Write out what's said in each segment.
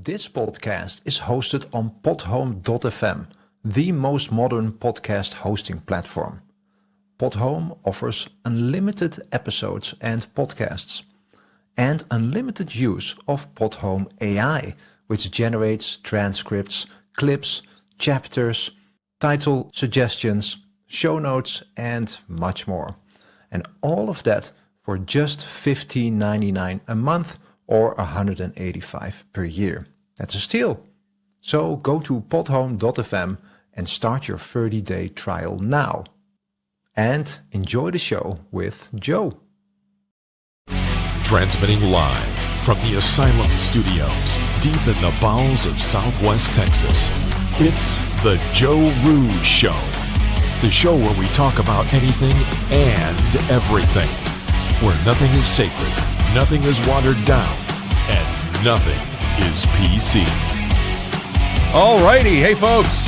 This podcast is hosted on podhome.fm, the most modern podcast hosting platform. Podhome offers unlimited episodes and podcasts, and unlimited use of Podhome AI, which generates transcripts, clips, chapters, title suggestions, show notes, and much more. And all of that for just $15.99 a month or $185 per year. That's a steal. So go to podhome.fm and start your 30-day trial now. And enjoy the show with Joe. Transmitting live from the Asylum Studios, deep in the bowels of Southwest Texas, it's the Joe Rooz Show. The show where we talk about anything and everything. Where nothing is sacred, nothing is watered down, and nothing is PC. Alrighty, hey folks,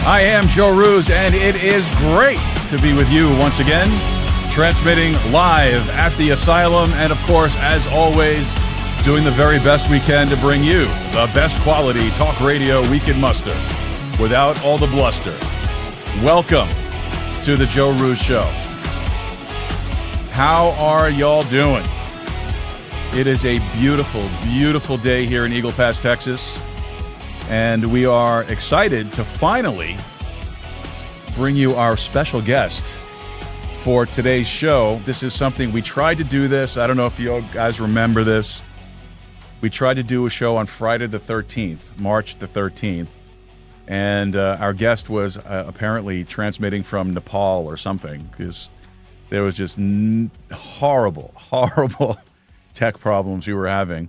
I am Joe Rooz, and it is great to be with you once again, transmitting live at the Asylum, and of course, as always, doing the very best we can to bring you the best quality talk radio we can muster, without all the bluster. Welcome to the Joe Rooz Show. How are y'all doing? It is a beautiful, beautiful day here in Eagle Pass, Texas, and we are excited to finally bring you our special guest for today's show. This is something we tried to do this. I don't know if you guys remember this. We tried to do a show on Friday the 13th, March the 13th, and our guest was apparently transmitting from Nepal or something, because there was just horrible tech problems we were having.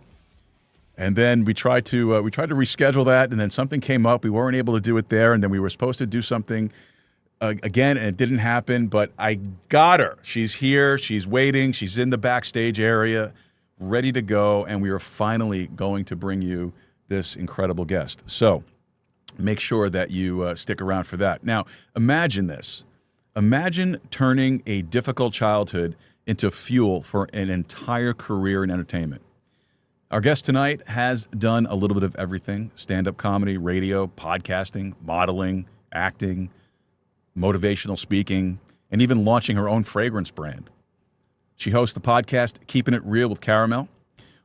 And then we tried to reschedule that, and then something came up. We weren't able to do it there, and then we were supposed to do something again, and it didn't happen. But I got her. She's here. She's waiting. She's in the backstage area, ready to go, and we are finally going to bring you this incredible guest. So make sure that you stick around for that. Now, imagine this. Imagine turning a difficult childhood into fuel for an entire career in entertainment. Our guest tonight has done a little bit of everything: stand-up comedy, radio, podcasting, modeling, acting, motivational speaking, and even launching her own fragrance brand. She hosts the podcast Keeping It Real with Caramel,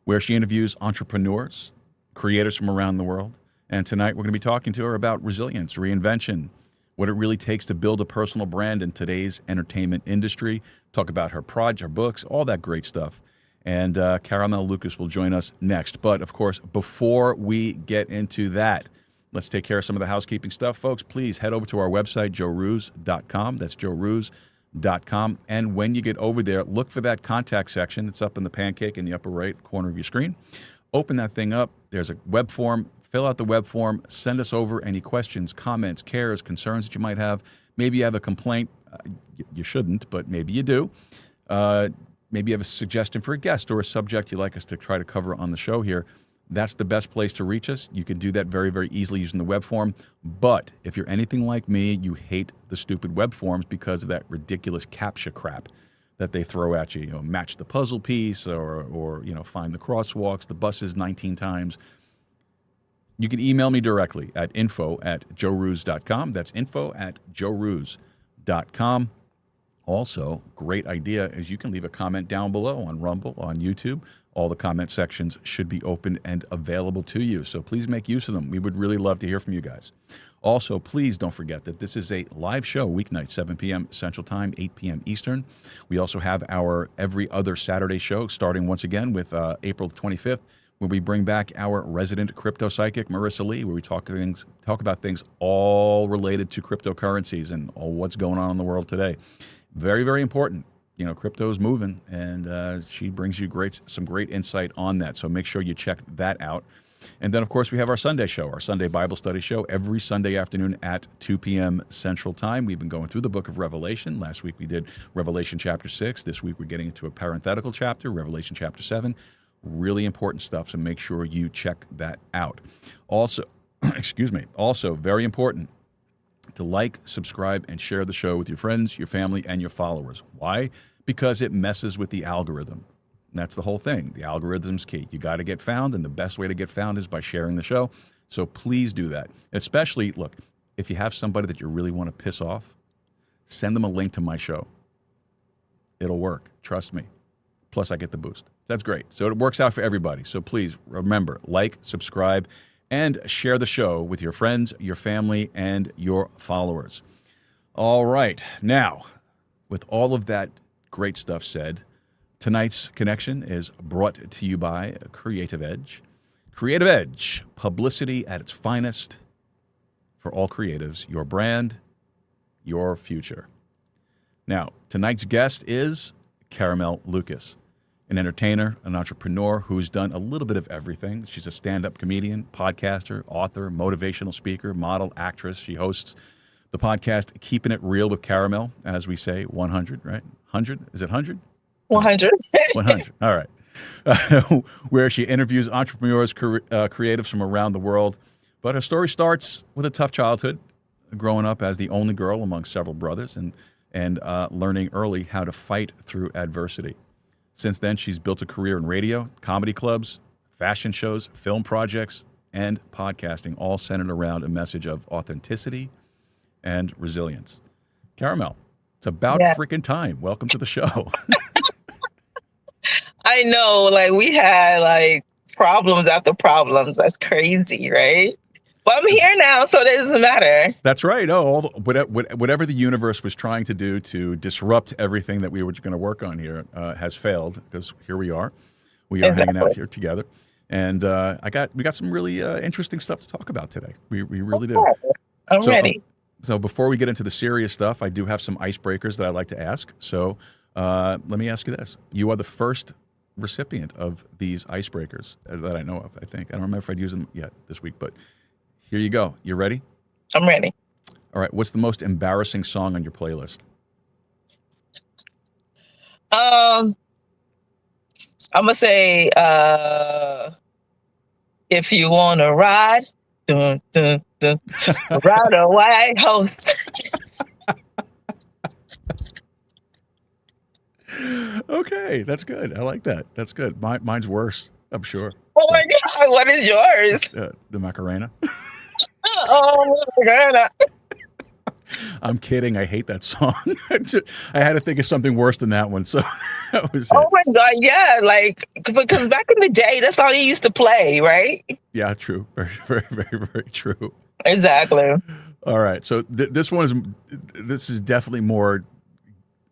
where she interviews entrepreneurs, creators from around the world. And tonight we're going to be talking to her about resilience, reinvention, what it really takes to build a personal brand in today's entertainment industry, talk about her project, her books, all that great stuff. And Caramel Lucas will join us next. But, of course, before we get into that, let's take care of some of the housekeeping stuff. Folks, please head over to our website, joerooz.com. That's joerooz.com. And when you get over there, look for that contact section. It's up in the pancake in the upper right corner of your screen. Open that thing up. There's a web form. Fill out the web form. Send us over any questions, comments, cares, concerns that you might have. Maybe you have a complaint. You shouldn't, but maybe you do. Maybe you have a suggestion for a guest or a subject you'd like us to try to cover on the show here. That's the best place to reach us. You can do that very, very easily using the web form. But if you're anything like me, you hate the stupid web forms because of that ridiculous CAPTCHA crap that they throw at you. You know, match the puzzle piece or find the crosswalks, the buses 19 times. You can email me directly at info@joerooz.com. That's info@joerooz.com. Also, great idea is you can leave a comment down below on Rumble, on YouTube. All the comment sections should be open and available to you, so please make use of them. We would really love to hear from you guys. Also, please don't forget that this is a live show, weeknight, 7 p.m. Central Time, 8 p.m. Eastern. We also have our every other Saturday show, starting once again with April 25th, where we bring back our resident crypto psychic, Marissa Lee, where we talk about things all related to cryptocurrencies and all what's going on in the world today. Very, very important. You know, crypto is moving, and she brings you some great insight on that. So make sure you check that out. And then, of course, we have our Sunday show, our Sunday Bible study show, every Sunday afternoon at 2 p.m. Central Time. We've been going through the book of Revelation. Last week we did Revelation chapter 6. This week we're getting into a parenthetical chapter, Revelation chapter 7. Really important stuff, so make sure you check that out. Also, also very important to like, subscribe, and share the show with your friends, your family, and your followers. Why? Because it messes with the algorithm. That's the whole thing. The algorithm's key. You got to get found, and the best way to get found is by sharing the show. So please do that. Especially, look, if you have somebody that you really want to piss off, send them a link to my show. It'll work. Trust me. Plus, I get the boost. That's great. So it works out for everybody. So please remember, like, subscribe, and share the show with your friends, your family, and your followers. All right. Now, with all of that great stuff said, tonight's connection is brought to you by Creative Edge. Creative Edge, publicity at its finest for all creatives, your brand, your future. Now, tonight's guest is Caramel Lucas, an entertainer, an entrepreneur who's done a little bit of everything. She's a stand-up comedian, podcaster, author, motivational speaker, model, actress. She hosts the podcast Keeping It Real with Caramel, as we say, 100, right? 100? Is it 100? 100. 100. All right. Where she interviews entrepreneurs, creatives from around the world. But her story starts with a tough childhood, growing up as the only girl among several brothers and learning early how to fight through adversity. Since then, she's built a career in radio, comedy clubs, fashion shows, film projects, and podcasting, all centered around a message of authenticity and resilience. Caramel, it's about freaking time. Welcome to the show. I know, like, we had, like, problems after problems. That's crazy, right? But I'm here now, so it doesn't matter. That's right. Oh, whatever the universe was trying to do to disrupt everything that we were going to work on here has failed, because here we are. We are hanging out here together. And we got some really interesting stuff to talk about today. We really do. I'm ready. So before we get into the serious stuff, I do have some icebreakers that I'd like to ask. So let me ask you this. You are the first recipient of these icebreakers that I know of, I think. I don't remember if I'd used them yet this week, but here you go. You ready? I'm ready. All right. What's the most embarrassing song on your playlist? I'm going to say, if you want to ride, dun, dun, dun, ride a white horse. Okay, that's good. I like that. That's good. Mine's worse, I'm sure. Oh my God, what is yours? The Macarena. Oh my God. I'm kidding. I hate that song. I had to think of something worse than that one. So that was Oh my God, yeah. Like, because back in the day, that's all you used to play, right? Yeah, true. Very, very, very, very true. Exactly. All right. So this is definitely more.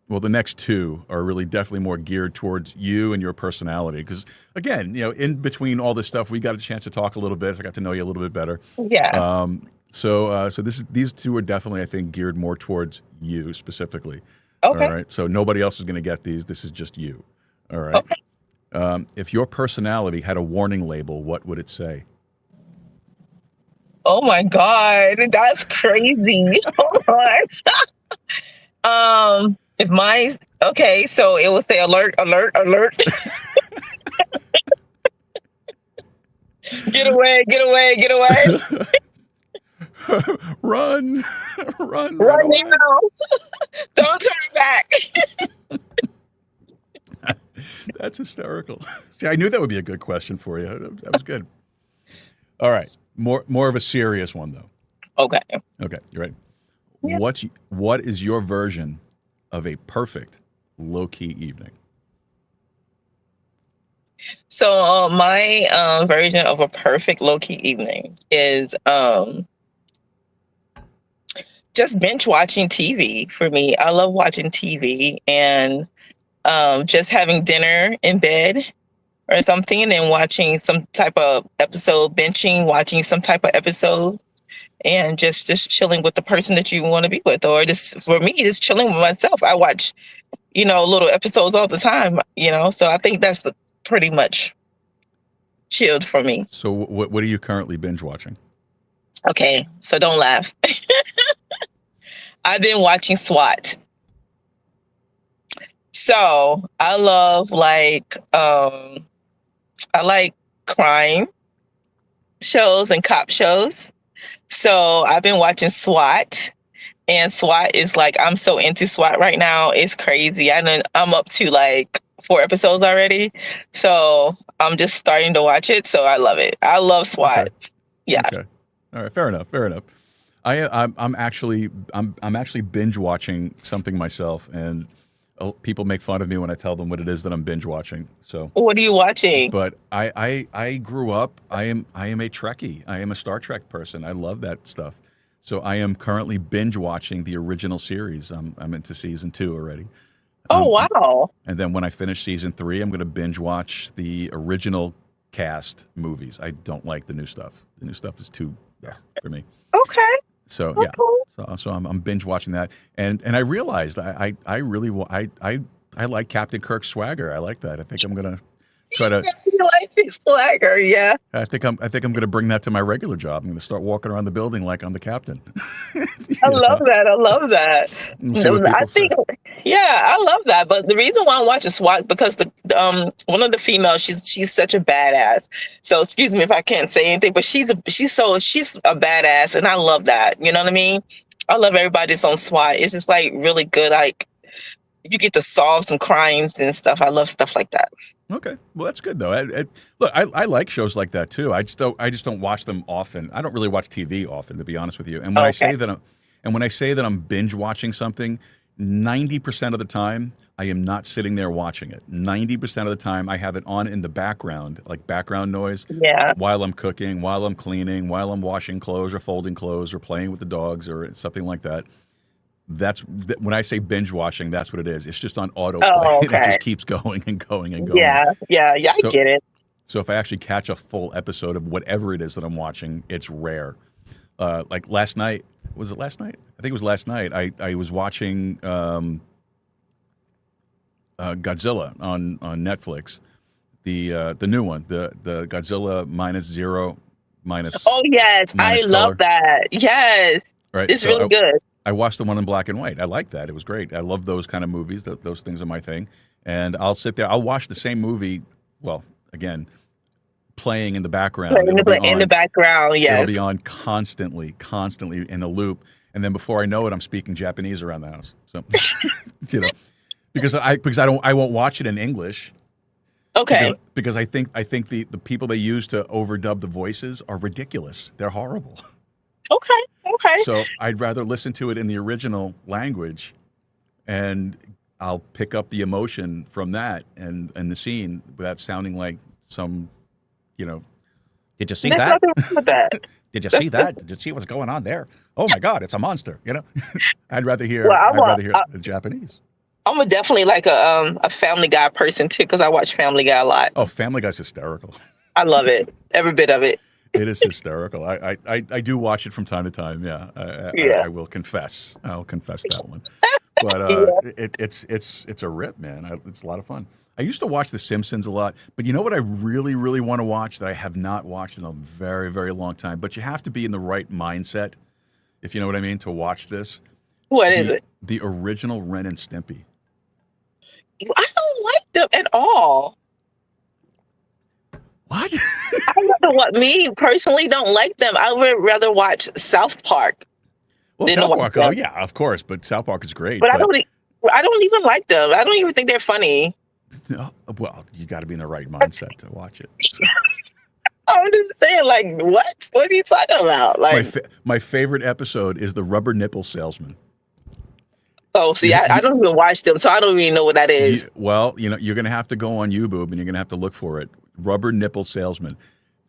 Well, the next two are really definitely more geared towards you and your personality. Because, again, in between all this stuff, we got a chance to talk a little bit. I got to know you a little bit better. Yeah. So these two are definitely, I think, geared more towards you specifically. Okay. All right. So nobody else is going to get these. This is just you. All right. Okay. If your personality had a warning label, what would it say? Oh my God, that's crazy. Hold on. If mine, okay, so it will say alert, alert, alert. Get away, get away, get away. Run Run away. now. Don't turn back. That's hysterical. See, I knew that would be a good question for you. That was good. All right. More of a serious one, though. Okay. Okay. You ready? Yeah. What is your version of a perfect low-key evening? So my version of a perfect low-key evening is just binge watching TV for me. I love watching TV and just having dinner in bed or something and then watching some type of episode, watching some type of episode and just chilling with the person that you want to be with, or just for me, just chilling with myself. I watch, little episodes all the time, so I think that's pretty much chilled for me. So what are you currently binge watching? Okay, so don't laugh. I've been watching SWAT. So I love I like crime shows and cop shows. So I've been watching SWAT, and SWAT is I'm so into SWAT right now. It's crazy. I'm up to 4 episodes already. So I'm just starting to watch it. So I love it. I love SWAT. Okay. Yeah. Okay. All right. Fair enough. I'm actually binge watching something myself, and people make fun of me when I tell them what it is that I'm binge watching. So What are you watching? but I grew up. I am a Trekkie. I am a Star Trek person. I love that stuff. So I am currently binge watching the original series. I'm into season 2 already. Oh, wow. And then when I finish season 3, I'm going to binge watch the original cast movies. I don't like the new stuff. The new stuff is too for me. Okay. So Okay. so I'm binge watching that, and I realized I really I like Captain Kirk's swagger. I like that. I think I'm gonna try to. You like his swagger, yeah. I think I'm gonna bring that to my regular job. I'm gonna start walking around the building like I'm the captain. I love that. I love that. We'll see what I people say. think, yeah, I love that. But the reason why I'm watching SWAT because the one of the females, she's such a badass. So excuse me if I can't say anything, but she's a badass, and I love that. You know what I mean? I love everybody that's on SWAT. It's just like really good. Like you get to solve some crimes and stuff. I love stuff like that. Okay, well that's good though. Look, I like shows like that too. I just don't watch them often. I don't really watch TV often, to be honest with you. And when I say that I'm binge watching something, 90% of the time I am not sitting there watching it. 90% of the time I have it on in the background, like background noise. Yeah. While I'm cooking, while I'm cleaning, while I'm washing clothes or folding clothes or playing with the dogs or something like that. When I say binge watching, that's what it is. It's just on autoplay. Oh, And it okay. just keeps going and going and going. Yeah. I get it. So if I actually catch a full episode of whatever it is that I'm watching, it's rare. Like last night, was it last night? I think it was last night. I was watching Godzilla on Netflix, the new one, the Godzilla minus. Oh yes, I minus love color. that. Yes, Right. it's So really good. I watched the one in black and white. I like that. It was great. I love those kind of movies. Those things are my thing. And I'll sit there. I'll watch the same movie. Well, again, playing in the background. In the background, yes. It'll be on constantly in a loop. And then before I know it, I'm speaking Japanese around the house. So, because I won't watch it in English. Okay. Because I think the people they use to overdub the voices are ridiculous. They're horrible. Okay. So I'd rather listen to it in the original language, and I'll pick up the emotion from that and the scene without sounding like some, Did you see There's that? nothing wrong with that. Did you see that? Did you see what's going on there? Oh my God, it's a monster. I'd rather hear the Japanese. I'm definitely like a Family Guy person too, because I watch Family Guy a lot. Oh, Family Guy's hysterical. I love it, every bit of it. It is hysterical. I do watch it from time to time. Yeah, I will confess. I'll confess that one. But it's a rip, man. It's a lot of fun. I used to watch The Simpsons a lot, but you know what I really, really want to watch that I have not watched in a very, very long time? But you have to be in the right mindset, if you know what I mean, to watch this. What is it? The original Ren and Stimpy. I don't like them at all. What? Me personally don't like them. I would rather watch South Park. Well, than South watch Park. them. Oh yeah, of course. But South Park is great. But I don't even like them. I don't even think they're funny. No, well, you got to be in the right mindset to watch it. I'm just saying, like, what? What are you talking about? Like, My favorite episode is the rubber nipple salesman. oh, see, I don't even watch them, so I don't even know what that is. You're going to have to go on YouTube and you're going to have to look for it. Rubber nipple salesman,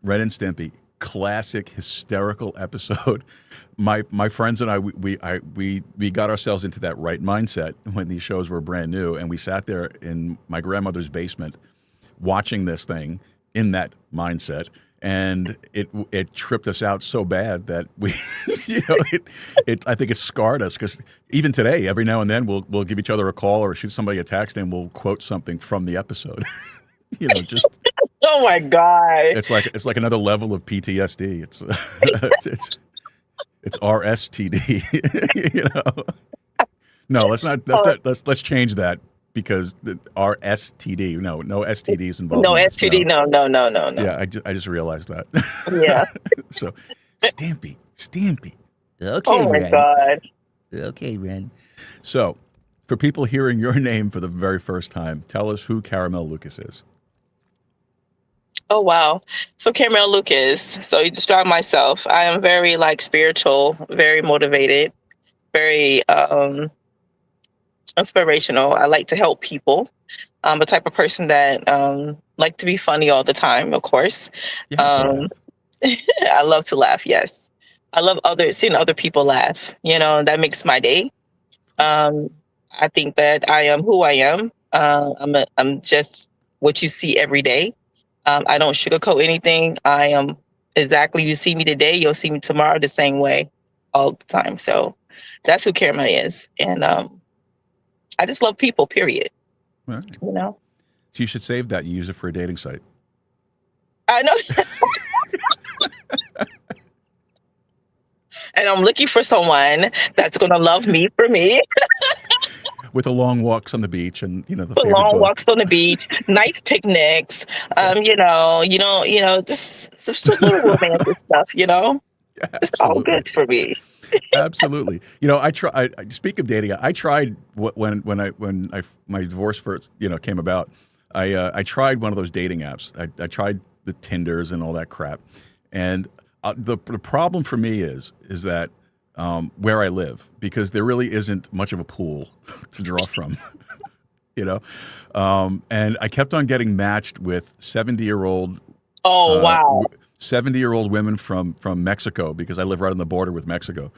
Ren and Stimpy, classic hysterical episode. My friends and I we got ourselves into that right mindset when these shows were brand new, and we sat there in my grandmother's basement watching this thing in that mindset. And it tripped us out so bad that we, I think it scarred us, because even today, every now and then, we'll give each other a call or shoot somebody a text and we'll quote something from the episode. Just Oh my God! it's like another level of PTSD. It's RSTD. No, let's change that. Because our STD, no STDs involved. No STD, no. Yeah, I just realized that. Yeah. So, Stampy. Okay, Oh my Ren. God! Okay, Ren. So, For people hearing your name for the very first time, tell us who Caramel Lucas is. Oh, wow. So Caramel Lucas. So you describe myself. I am very like spiritual, very motivated, very inspirational. I like to help people. I'm a type of person that like to be funny all the time, of course. You have to laugh. I love to laugh, yes. I love seeing other people laugh. That makes my day. I think that I am who I am. I'm just what you see every day. I don't sugarcoat anything. I am exactly, you see me today, you'll see me tomorrow the same way all the time. So that's who Caramel is. And I just love people, period. All right. So you should save that and use it for a dating site. I know. And I'm looking for someone that's going to love me for me. With the long walks on the beach and, the favorite long book. walks on the beach, nice picnics, just a little romantic stuff, Yeah, it's all good for me. Absolutely. I speak of dating. I tried when my divorce first, came about. I tried one of those dating apps. I tried the Tinders and all that crap. And the problem for me is that where I live, because there really isn't much of a pool to draw from, and I kept on getting matched with 70-year-old. Oh, wow. 70-year-old women from Mexico, because I live right on the border with Mexico.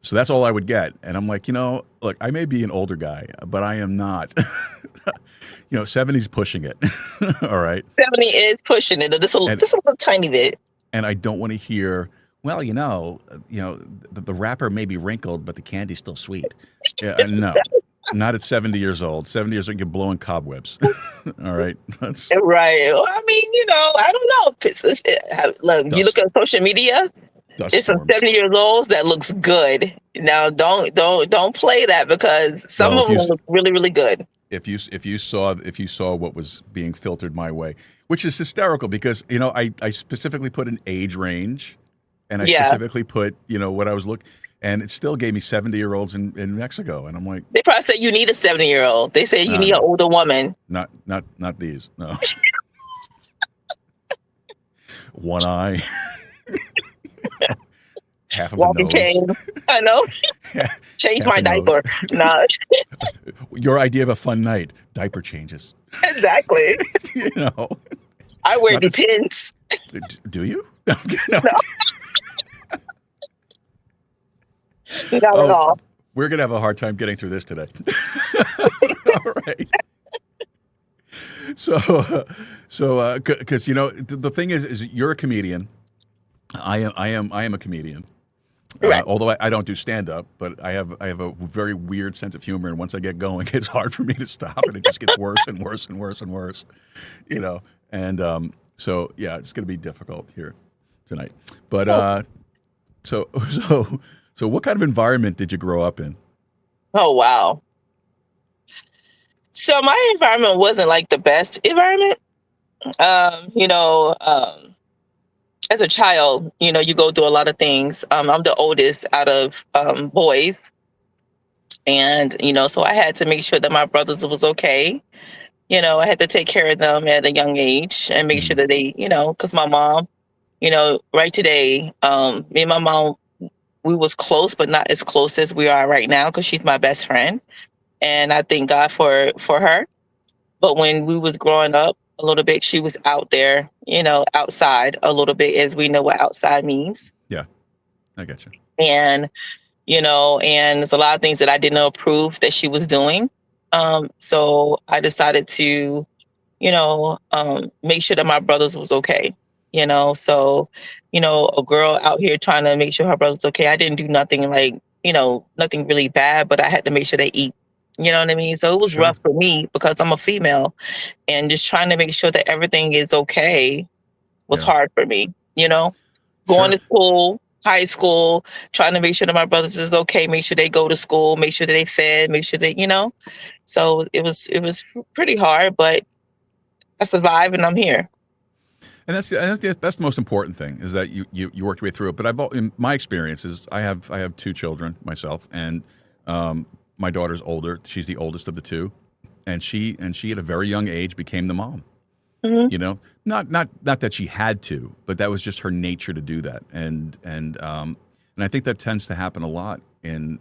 So that's all I would get. And I'm like, look, I may be an older guy, but I am not. 70's pushing it. All right. 70 is pushing it. Just a little tiny bit. And I don't want to hear, well, the wrapper may be wrinkled, but the candy's still sweet. No, not at 70 years old. 70 years old, you're blowing cobwebs. All right. Right. Well, I mean, I don't know. Look, you look at social media, it's some 70 years olds that looks good. Now, don't play that, because some of them look really, really good. If you saw what was being filtered my way, which is hysterical, because I specifically put an age range, and I specifically put what I was looking, and it still gave me 70-year-olds in Mexico, and I'm like, they probably say you need a 70-year-old. They say you need an older woman. Not these, no. One eye, half of walking a nose. cane. I know. Change my diaper. No. Your idea of a fun night, diaper changes. Exactly. I wear Depends. Do you? No. Not at all. We're gonna have a hard time getting through this today. All right. So, because the thing is you're a comedian. I am a comedian. Right. Although I don't do stand up, but I have a very weird sense of humor, and once I get going, it's hard for me to stop, and it just gets worse and worse and worse and worse. And so yeah, it's going to be difficult here tonight. But so what kind of environment did you grow up in? Oh, wow. So my environment wasn't like the best environment. As a child, you go through a lot of things. I'm the oldest out of boys. And, so I had to make sure that my brothers was okay. I had to take care of them at a young age and make sure that they, because my mom, right today, me and my mom, we was close, but not as close as we are right now, because she's my best friend. And I thank God for her. But when we was growing up a little bit, she was out there, outside a little bit, as we know what outside means. Yeah, I get you. And, and there's a lot of things that I didn't approve that she was doing. So I decided to, make sure that my brothers was okay. So, a girl out here trying to make sure her brother's okay. I didn't do nothing like, nothing really bad, but I had to make sure they eat. You know what I mean? So it was rough for me, because I'm a female, and just trying to make sure that everything is okay was hard for me, going to school, high school, trying to make sure that my brothers is okay, make sure they go to school, make sure that they fed, make sure they, so it was pretty hard, but I survived and I'm here. And that's the most important thing, is that you worked your way through it. But in my experiences, I have 2 children myself, and my daughter's older. She's the oldest of the two, and she at a very young age became the mom. Mhm. You know, not that she had to, but that was just her nature to do that. And I think that tends to happen a lot in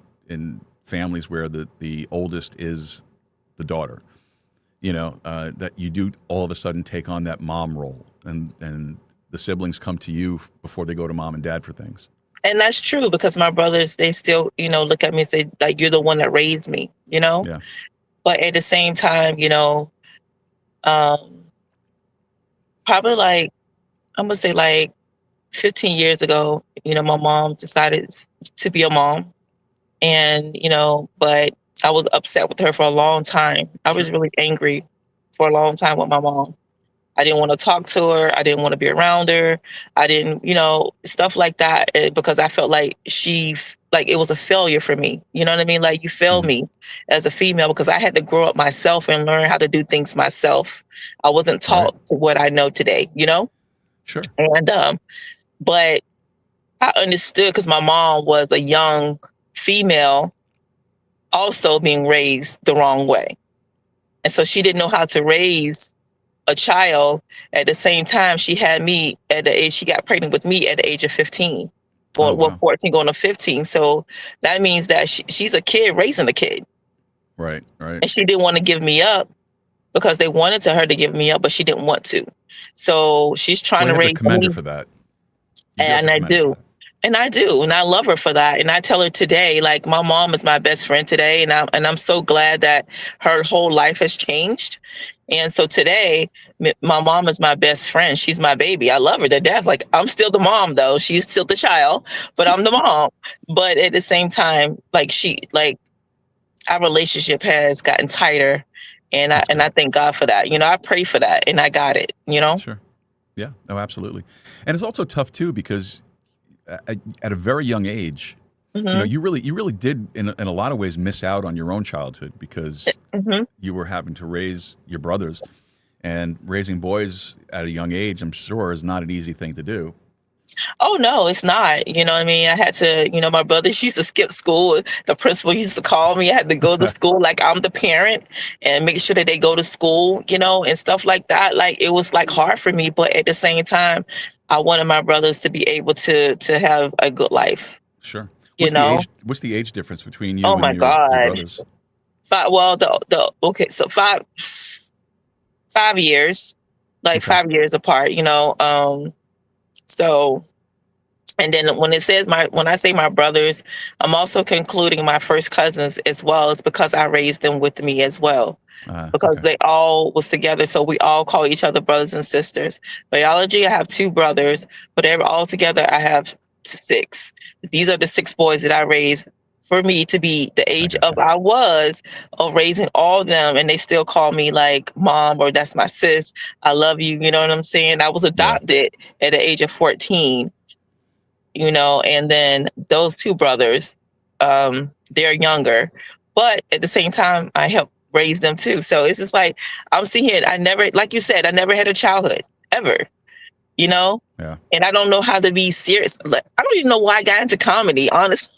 families where the oldest is the daughter. You know, that you do all of a sudden take on that mom role, and the siblings come to you before they go to mom and dad for things. And that's true, because my brothers, they still, look at me and say, like, you're the one that raised me, Yeah. But at the same time, um, probably like, I'm gonna say like 15 years ago, my mom decided to be a mom. And, but I was upset with her for a long time. I was really angry for a long time with my mom. I didn't want to talk to her. I didn't want to be around her. I didn't, stuff like that, because I felt like it was a failure for me. You know what I mean? Like, you failed Mhm. me as a female, because I had to grow up myself and learn how to do things myself. I wasn't Right. taught to what I know today, Sure. And, but I understood, because my mom was a young female also being raised the wrong way. And so she didn't know how to raise a child. At the same time, she had me at the age, she got pregnant with me at the age of 15, Oh, well, wow. 14 going to 15. So that means that she's a kid raising a kid. Right. And she didn't want to give me up, because they wanted her to give me up, but she didn't want to. So she's trying Well, to you have to raise commend me. her for that. You have And to I commend her for do. that. And I do. And I love her for that. And I tell her today, like, my mom is my best friend today. And I'm so glad that her whole life has changed. And so today, my mom is my best friend. She's my baby. I love her to death. Like, I'm still the mom, though. She's still the child, but I'm the mom. But at the same time, like, our relationship has gotten tighter. And That's I good. thank God for that. I pray for that, and I got it, Sure. Yeah. No, absolutely. And it's also tough too, because at a very young age, Mhm. you really did in a lot of ways miss out on your own childhood, because Mhm. you were having to raise your brothers, and raising boys at a young age, I'm sure, is not an easy thing to do. Oh, no, it's not. You know what I mean? I had to, my brother, she used to skip school. The principal used to call me. I had to go to school like I'm the parent, and make sure that they go to school, and stuff like that. Like, it was like hard for me, but at the same time, I wanted my brothers to be able to have a good life, Sure. you know? What's the age difference between Oh you and my your God. brothers? Well, okay, so 5 years, like Okay. 5 years apart, so. And then when when I say my brothers, I'm also concluding my first cousins as well. It's because I raised them with me as well, because Okay. they all was together. So we all call each other brothers and sisters. Biology, I have 2 brothers, but all together I have 6. These are the 6 boys that I raised for me to be the I age gotcha. of raising all of them. And they still call me like mom, or that's my sis. I love you. You know what I'm saying? I was Yeah. adopted at the age of 14. And then those 2 brothers, they're younger, but at the same time, I helped raise them too. So it's just like, I'm seeing it. Like you said, I never had a childhood ever, you know? Yeah. And I don't know how to be serious. Like, I don't even know why I got into comedy, honestly.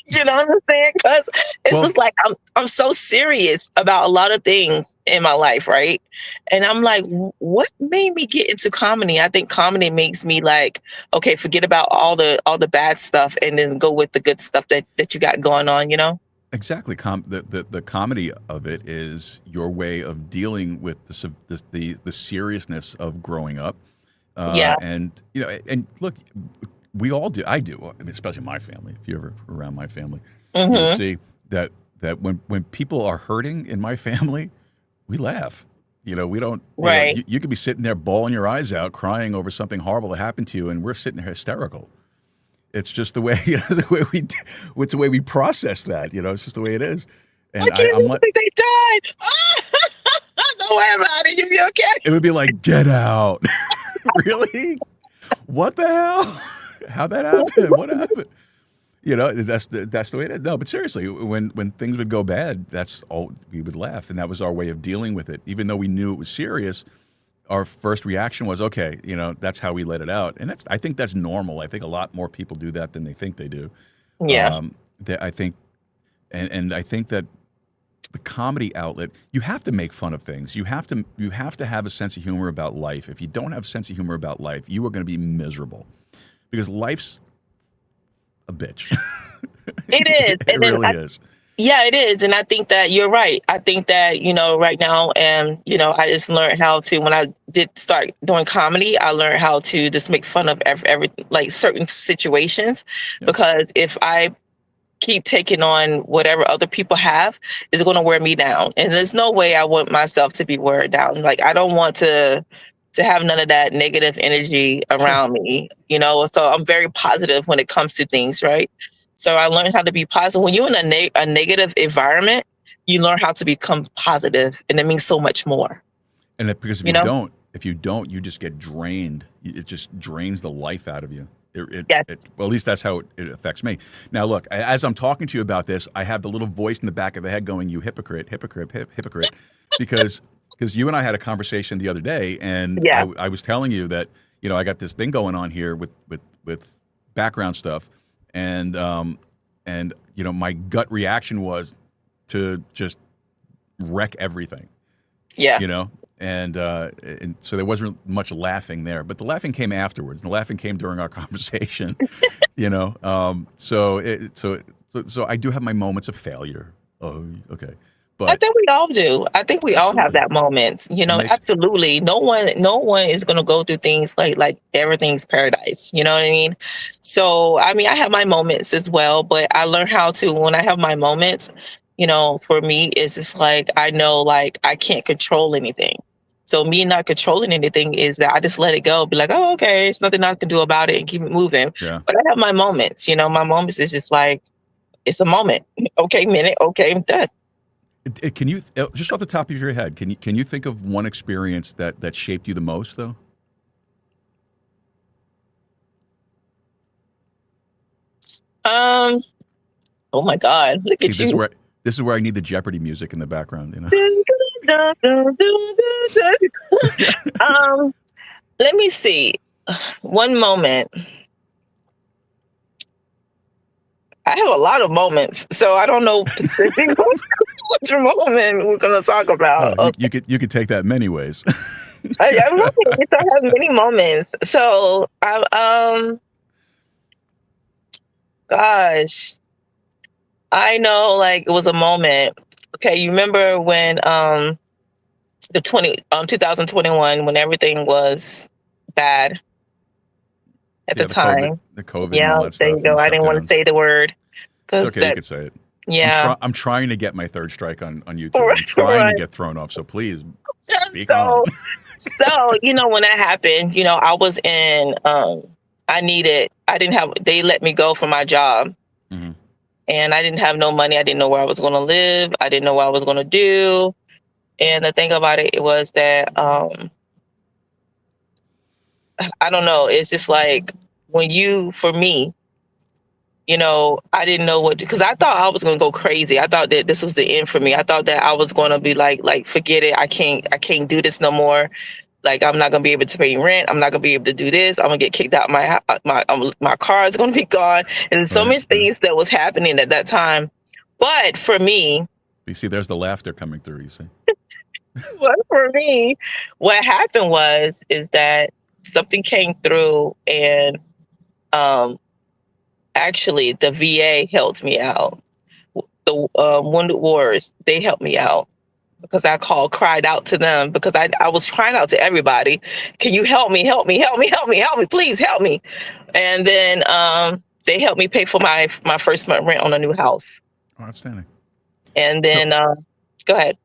You know what I'm saying? Because it's Well, just like, I'm so serious about a lot of things in my life, right? And I'm like, what made me get into comedy? I think comedy makes me like, okay, forget about all the bad stuff, and then go with the good stuff that you got going on, exactly. The comedy of it is your way of dealing with the seriousness of growing up. Yeah. And and look, we all do. I do. I mean, especially my family. If you're ever around my family, you would Hmm. see that when people are hurting in my family, we laugh. We don't. Right. You could be sitting there bawling your eyes out, crying over something horrible that happened to you, and we're sitting there hysterical. It's just the way it's the way we process that. It's just the way it is. I And can't I'm even like, think they died. Don't worry about it. You'll be okay. it would be like, get out. Really? What the hell? How'd that happen? What happened? That's the way it is. No, but seriously, when things would go bad, that's all we would laugh, and that was our way of dealing with it. Even though we knew it was serious, our first reaction was, okay, that's how we let it out, and I think that's normal. I think a lot more people do that than they think they do. Yeah. I think, and I think that the comedy outlet, you have to make fun of things. You have to have a sense of humor about life. If you don't have a sense of humor about life, you are going to be miserable, because life's a bitch. It is. It really is. Yeah, it is. And I think that you're right. I think that, right now, and, I just learned how to, when I did start doing comedy, I learned how to just make fun of every like certain situations, because if I keep taking on whatever other people have, is going to wear me down. And there's no way I want myself to be wear down. Like, I don't want to have none of that negative energy around me, so I'm very positive when it comes to things, right? So I learned how to be positive. When you're in a negative environment, you learn how to become positive, and it means so much more. And because if you don't, you just get drained. It just drains the life out of you. Yes. Well, at least that's how it affects me. Now, look, as I'm talking to you about this, I have the little voice in the back of the head going, "You hypocrite, hypocrite, hypocrite," because you and I had a conversation the other day, and I was telling you that I got this thing going on here with background stuff. And my gut reaction was to just wreck everything. Yeah. And so there wasn't much laughing there, but the laughing came afterwards. The laughing came during our conversation. So I do have my moments of failure. Oh, okay. But I think we all do. I think we all have that moment. Absolutely. No one is going to go through things like everything's paradise. You know what I mean? So, I have my moments as well, but I learn how to, when I have my moments, for me, it's just like, I know, like, I can't control anything. So me not controlling anything is that I just let it go, be like, oh, okay, it's nothing I can do about it, and keep it moving. Yeah. But I have my moments, my moments is just like, it's a moment. Okay, minute. Okay, I'm done. Can you, just off the top of your head, can you think of one experience that shaped you the most, though? Oh my God! Look at you. This is where I need the Jeopardy music in the background. Let me see. One moment. I have a lot of moments, so I don't know specifically which moment we're going to talk about. You could take that many ways. I have many moments. So gosh, I know, like, it was a moment. Okay, you remember when 2021, when everything was bad at the time. The COVID and all that stuff. There you go. I didn't want to say the word. It's okay, you can say it. Yeah. I'm trying to get my third strike on YouTube. I'm trying to get thrown off, so please speak on. So, when that happened, I was in, they let me go from my job. Mm-hmm. And I didn't have no money. I didn't know where I was going to live. I didn't know what I was going to do. And the thing about it was that, I don't know. It's just like for me, I didn't know what, because I thought I was going to go crazy. I thought that this was the end for me. I thought that I was going to be like, forget it. I can't do this no more. Like, I'm not going to be able to pay rent. I'm not going to be able to do this. I'm going to get kicked out. My car is going to be gone. And so many things that was happening at that time. But for me, you see, there's the laughter coming through, you see. But for me, what happened is that something came through, and actually the VA helped me out. The Wounded Warriors, they helped me out, because I cried out to them, because I was crying out to everybody. Can you help me? Help me, help me, help me, help me, please help me. And then they helped me pay for my first month rent on a new house. Oh, outstanding. And then, go ahead.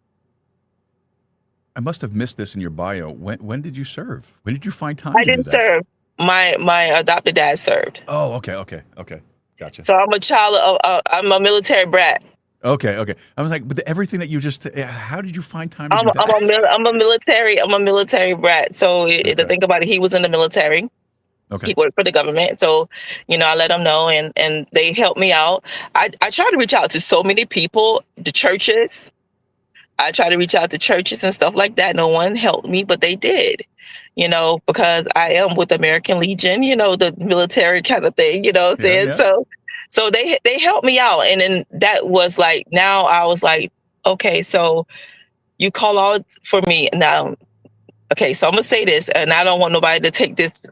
I must have missed this in your bio. When did you serve? When did you find time? I didn't serve. My adopted dad served. Oh, okay. Gotcha. So I'm a child of, I'm a military brat. Okay. I was like, but everything that you just, how did you find time to do that? I'm a military brat. So to think about it, he was in the military. Okay. He worked for the government. So, I let him know, and they helped me out. I try to reach out to so many people, the churches. I try to reach out to churches and stuff like that. No one helped me, but they did, because I am with American Legion, the military kind of thing, what I'm saying? Yeah. So they helped me out. And then that was like, now I was like, Okay, so you call out for me now. Okay, so I'm gonna say this, and I don't want nobody to take this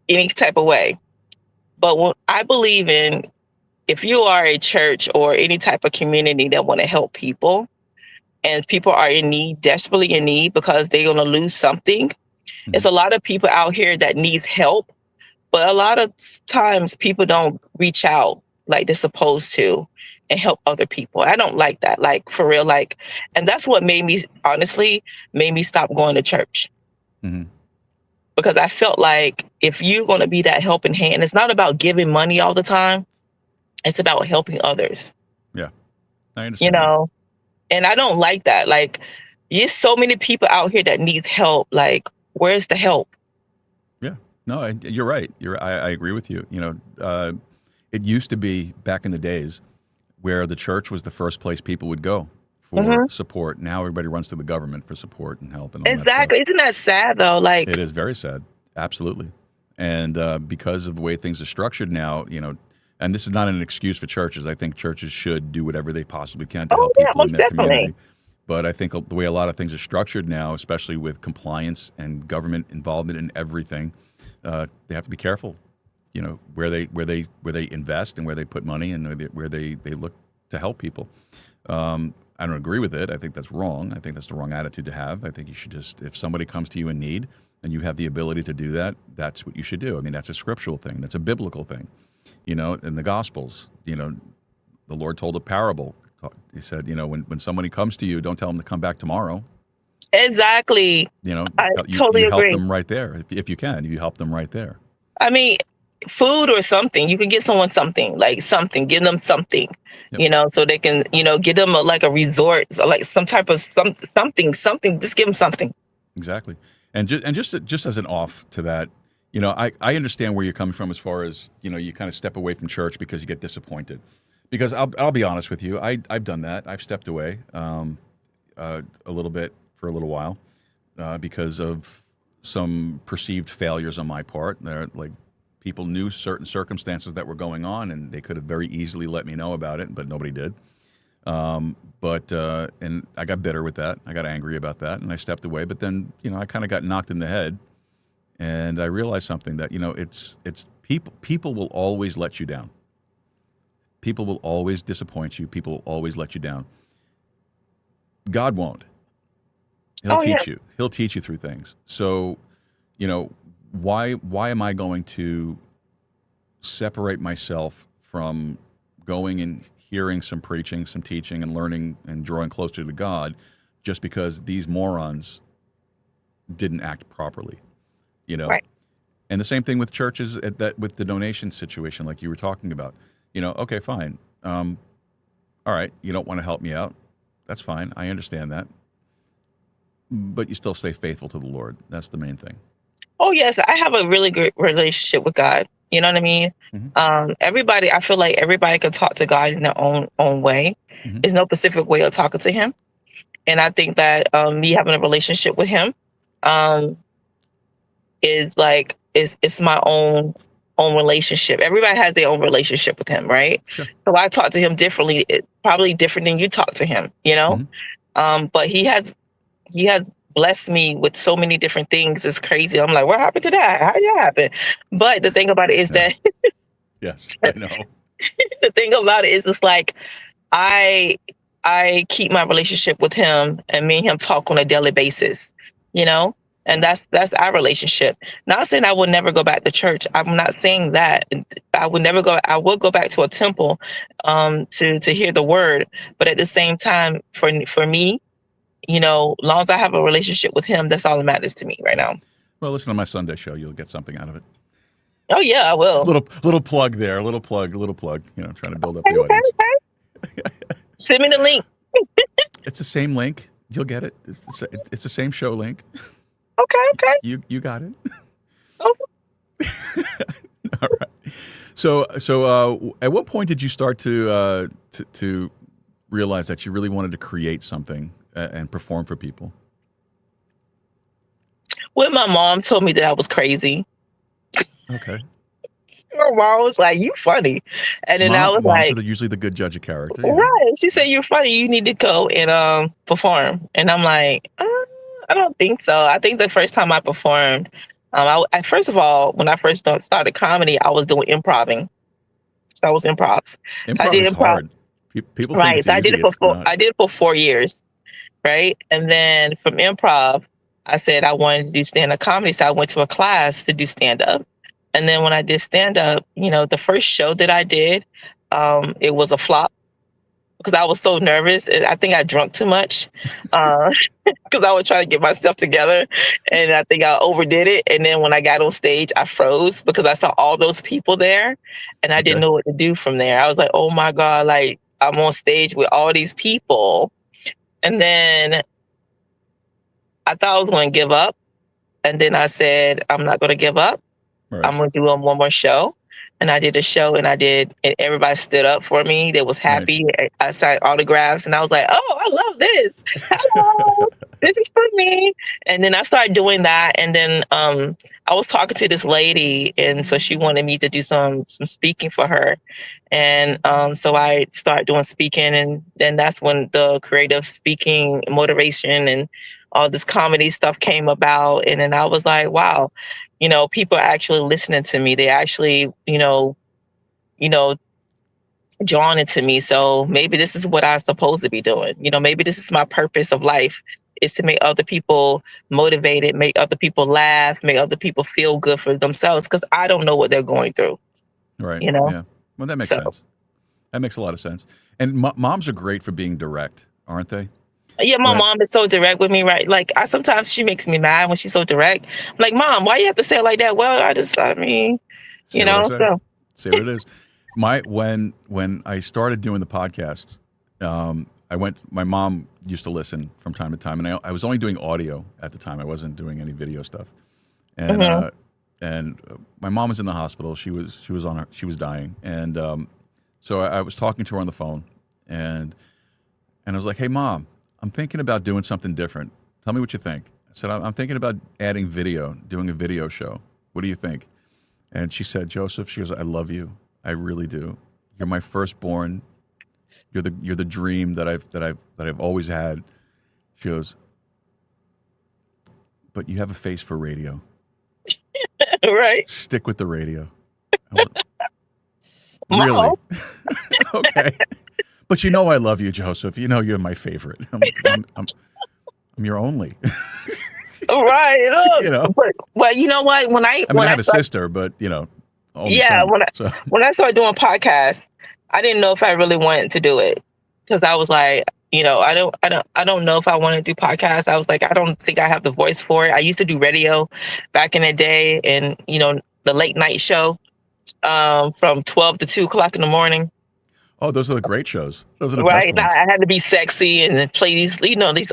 any type of way. But what I believe in, if you are a church or any type of community that want to help people, and people are in need, desperately in need, because they're gonna lose something. It's a lot of people out here that needs help, but a lot of times people don't reach out like they're supposed to and help other people. I don't like that, like for real, like, and that's what honestly made me stop going to church. Mm-hmm. Because I felt like if you're going to be that helping hand, it's not about giving money all the time. It's about helping others. Yeah, I understand. You know, and I don't like that. Like, there's so many people out here that needs help. Like, where's the help? Yeah, no, you're right. I agree with you. You know, it used to be back in the days where the church was the first place people would go for support. Now everybody runs to the government for support and help. And all Exactly. Isn't that sad though? Like, it is very sad. Absolutely. And because of the way things are structured now, you know, and this is not an excuse for churches. I think churches should do whatever they possibly can to help people in their community. But I think the way a lot of things are structured now, especially with compliance and government involvement in everything, they have to be careful. You know, where they invest and where they put money and where they look to help people. I don't agree with it. I think that's wrong. I think that's the wrong attitude to have. I think you should just, if somebody comes to you in need and you have the ability to do that, that's what you should do. I mean, that's a scriptural thing. That's a biblical thing. You know, in the Gospels, you know, the Lord told a parable. He said, you know, when somebody comes to you, don't tell them to come back tomorrow. Exactly. You know, I totally you help agree. them right there. If you can, you help them right there. I mean, food or something. You can get someone something, like something, give them something, you know, so they can, you know, give them like a resort, so like some type of something, just give them something. Exactly. And just as an off to that, you know, I understand where you're coming from as far as, you know, you kind of step away from church because you get disappointed. Because I'll be honest with you, I've done that. I've stepped away a little bit for a little while because of some perceived failures on my part. They're like, people knew certain circumstances that were going on, and they could have very easily let me know about it, but nobody did. And I got bitter with that. I got angry about that, and I stepped away. But then, you know, I kind of got knocked in the head, and I realized something that, you know, it's people will always let you down. People will always disappoint you. People will always let you down. God won't. He'll teach you. He'll teach you through things. So, you know, why am I going to separate myself from going and hearing some preaching, some teaching, and learning and drawing closer to God just because these morons didn't act properly, you know? Right. And the same thing with churches with the donation situation, like you were talking about. You know, okay, fine. All right, you don't want to help me out. That's fine. I understand that. But you still stay faithful to the Lord. That's the main thing. Oh, yes. I have a really good relationship with God. You know what I mean? Everybody, I feel like everybody can talk to God in their own way. There's no specific way of talking to him. And I think that me having a relationship with him is like, it's my own relationship. Everybody has their own relationship with him, right? Sure. So I talk to him differently, probably different than you talk to him, you know? But he has blessed me with so many different things. It's crazy. I'm like, what happened to that? How did that happen? But the thing about it is that yes, I know. the thing about it is, it's like I keep my relationship with him, and me and him talk on a daily basis, you know? And that's our relationship. Not saying I will never go back to church. I'm not saying that. I would never go. I will go back to a temple to hear the word. But at the same time, for me, you know, as long as I have a relationship with him, that's all that matters to me right now. Well, listen to my Sunday show. You'll get something out of it. Oh yeah, I will. Little plug there. Little plug. You know, trying to build up the audience. Okay. Send me the link. It's the same link. You'll get it. It's the same show link. Okay. You got it. Oh. All right. So at what point did you start to realize that you really wanted to create something and perform for people? When my mom told me that I was crazy. Okay. My mom was like, "You funny," and then I was Moms like, are usually the good judge of character. "Right." She said, "You're funny. You need to go and perform." And I'm like, "I don't think so. I think the first time I performed, first of all, when I first started comedy, I was doing improving. So I was improv. So I Improv did is improv. hard. People think Right. it's So I did easy. it for It's not. I did it for 4 years. Right. And then from improv, I said I wanted to do stand-up comedy. So I went to a class to do stand-up. And then when I did stand-up, the first show that I did, it was a flop because I was so nervous. I think I drunk too much because I was trying to get myself together, and I think I overdid it. And then when I got on stage, I froze because I saw all those people there, and I didn't Okay. know what to do from there. I was like, "Oh my God!" Like I'm on stage with all these people, and then I thought I was going to give up, and then I said, "I'm not going to give up. Right. I'm going to do one more show." And I did a show, and and everybody stood up for me. They was happy. Nice. I signed autographs, and I was like, "Oh, I love this. Hello, this is for me." And then I started doing that, and then I was talking to this lady, and so she wanted me to do some speaking for her, and so I started doing speaking, and then that's when the creative speaking, motivation, and all this comedy stuff came about, and then I was like, "Wow." People are actually listening to me. They actually, you know, drawn into me. So maybe this is what I'm supposed to be doing. Maybe this is my purpose of life is to make other people motivated, make other people laugh, make other people feel good for themselves because I don't know what they're going through. Right. You know? Yeah. Well, that makes So, sense. That makes a lot of sense. And moms are great for being direct, aren't they? yeah, my When mom is so direct with me, right? Like sometimes she makes me mad when she's so direct. I'm like, "Mom, why you have to say it like that?" Well, I mean, say what I say. so Say what it is. When I started doing the podcasts, my mom used to listen from time to time, and I was only doing audio at the time. I wasn't doing any video stuff. And mhm. my mom was in the hospital. She was dying, and so I was talking to her on the phone, and I was like, "Hey, Mom, I'm thinking about doing something different. Tell me what you think." I said, "I'm thinking about adding video, doing a video show. What do you think?" And she said, "Joseph," she goes, "I love you. I really do. You're my firstborn. You're the dream that I've always had." She goes, "But you have a face for radio. Right. Stick with the radio." I was, Mom. really? Okay. "But I love you, Joseph. You're my favorite. I'm your only." Right. Look, but you know what? When I had a sister, but only yeah, son. So when I started doing podcasts, I didn't know if I really wanted to do it because I was like, I don't know if I want to do podcasts. I was like, I don't think I have the voice for it. I used to do radio back in the day, and the late night show from 12 to 2 o'clock in the morning. oh, those are the great shows. Those are the Right. best Now ones. I had to be sexy and then play these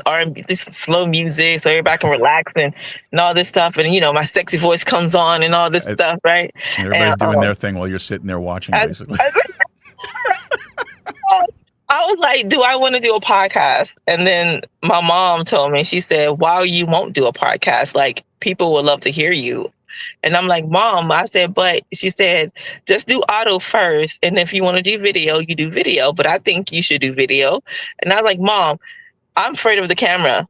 R&B, this slow music so everybody can relax and all this stuff. And, my sexy voice comes on and all this stuff. Right. And everybody's And, doing their thing while you're sitting there watching, I, basically. I was like, do I want to do a podcast? And then my mom told me, she said, why you won't do a podcast? Like people would love to hear you. And I'm like, Mom, I said, but she said, just do auto first. And if you want to do video, you do video. But I think you should do video. And I was like, Mom, I'm afraid of the camera.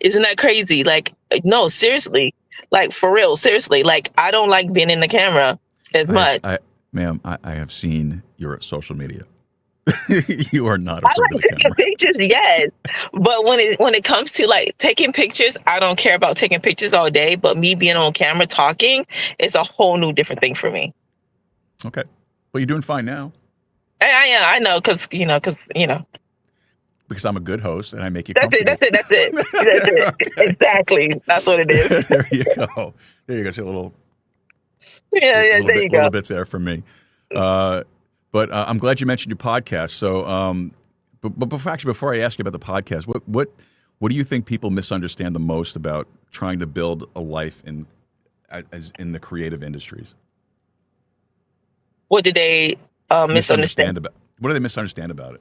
Isn't that crazy? Like, no, seriously. Like, for real, seriously. Like, I don't like being in the camera as much. Ma'am, I have seen your social media. You are not I afraid like of the taking camera. pictures, yes. But when it comes to like taking pictures, I don't care about taking pictures all day. But me being on camera talking is a whole new different thing for me. Okay. Well, you're doing fine now. I know, because Because I'm a good host and I make you That's it. comfortable. That's it. Okay. Exactly. That's what it is. There you go. There you go. See a little, Yeah. There you go. little bit there for me. But I'm glad you mentioned your podcast. So, but before I ask you about the podcast, what do you think people misunderstand the most about trying to build a life in the creative industries? What did they misunderstand? about? What do they misunderstand about it?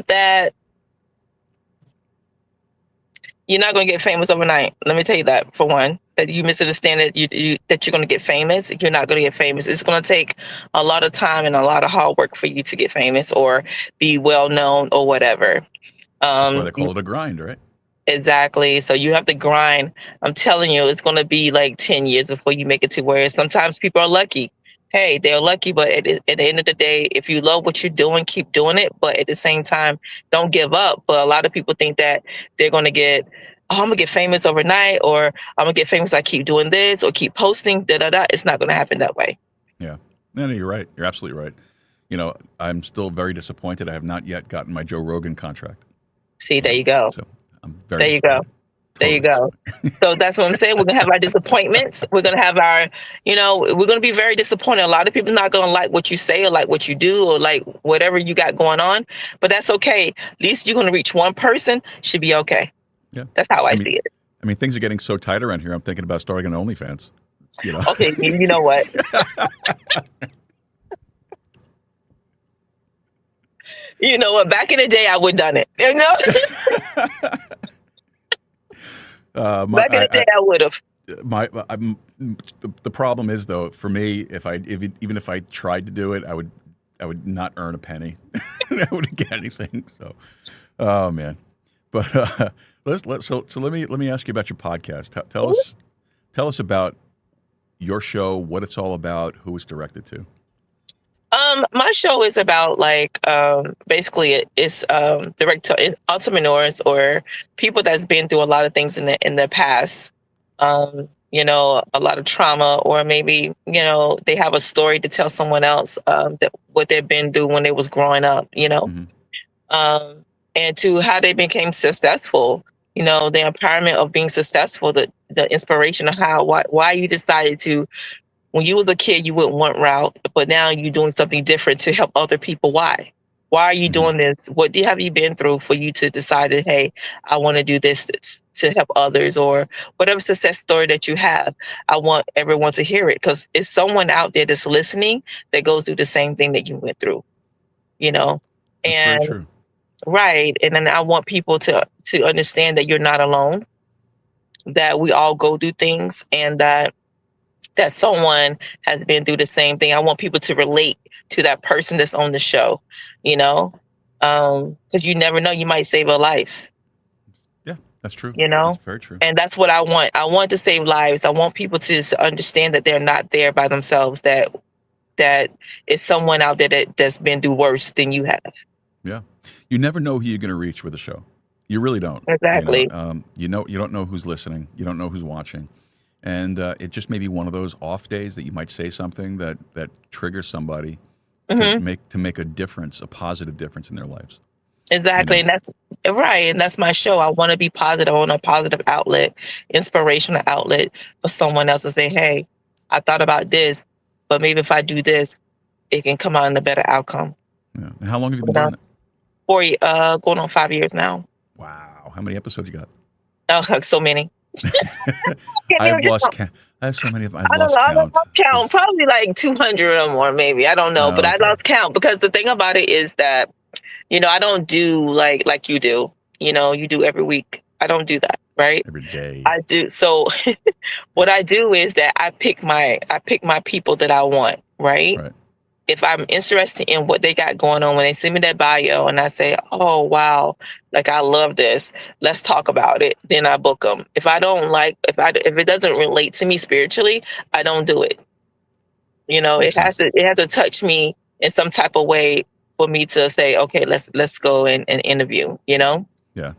That you're not going to get famous overnight. Let me tell you that for one. that you misunderstand that that you're going to get famous. You're not going to get famous. It's going to take a lot of time and a lot of hard work for you to get famous or be well known or whatever. That's why they call it a grind, right? Exactly. So you have to grind. I'm telling you, it's going to be like 10 years before you make it to where sometimes people are lucky. Hey, they're lucky, but at the end of the day, if you love what you're doing, keep doing it. But at the same time, don't give up. But a lot of people think that they're going to get, oh, I'm going to get famous overnight, or I'm going to get famous. I keep doing this or keep posting, It's not going to happen that way. Yeah. No, you're right. You're absolutely right. You know, I'm still very disappointed. I have not yet gotten my Joe Rogan contract. See, there you go. So I'm very there you go. There you go. So that's what I'm saying. We're going to have our disappointments. We're going to have our, we're going to be very disappointed. A lot of people are not going to like what you say or like what you do or like whatever you got going on. But that's okay. At least you're going to reach one person. Should be okay. Yeah. That's how I see it. I mean, things are getting so tight around here. I'm thinking about starting an OnlyFans. Okay. You know what? You know what? Back in the day, I would have done it. Back in the day, I would have. The problem is though, for me, even if I tried to do it, I would not earn a penny. I wouldn't get anything. So, oh man. But let me ask you about your podcast. Tell us about your show, what it's all about, who it's directed to. My show is about basically it's direct to entrepreneurs or people that's been through a lot of things in the past. A lot of trauma, or maybe they have a story to tell someone else that what they've been through when they was growing up. Mm-hmm. And to how they became successful. The empowerment of being successful, the inspiration of why you decided to. When you was a kid, you went one route, but now you're doing something different to help other people. Why? Why are you doing this? What have you been through for you to decide that, hey, I want to do this to help others, or whatever success story that you have? I want everyone to hear it, because it's someone out there that's listening that goes through the same thing that you went through, That's very true. Right. And then I want people to understand that you're not alone, that we all go through things, and that someone has been through the same thing. I want people to relate to that person that's on the show, because you never know, you might save a life. Yeah, that's true. That's very true. And that's what I want. I want to save lives. I want people to understand that they're not there by themselves, that it's someone out there that's been through worse than you have. Yeah. You never know who you're going to reach with a show. You really don't. Exactly. You don't know who's listening. You don't know who's watching. And it just may be one of those off days that you might say something that triggers somebody to make a difference, a positive difference in their lives. Exactly. And that's right. And that's my show. I want to be positive. I want a positive outlet, inspirational outlet for someone else to say, hey, I thought about this, but maybe if I do this, it can come out in a better outcome. Yeah. And how long have you been doing it? 4 going on 5 years now. Wow. How many episodes you got? Oh, so many. I've lost count. I have so many of them. I lost count. Probably like 200 or more, maybe. I don't know, but I lost count, because the thing about it is that, I don't do like you do. You do every week. I don't do that, right? Every day. I do. So what I do is that I pick my people that I want, right? If I'm interested in what they got going on, when they send me that bio and I say, oh, wow, I love this, let's talk about it, then I book them. If I don't if it doesn't relate to me spiritually, I don't do it. It has to touch me in some type of way for me to say, okay, let's go and interview, Yeah.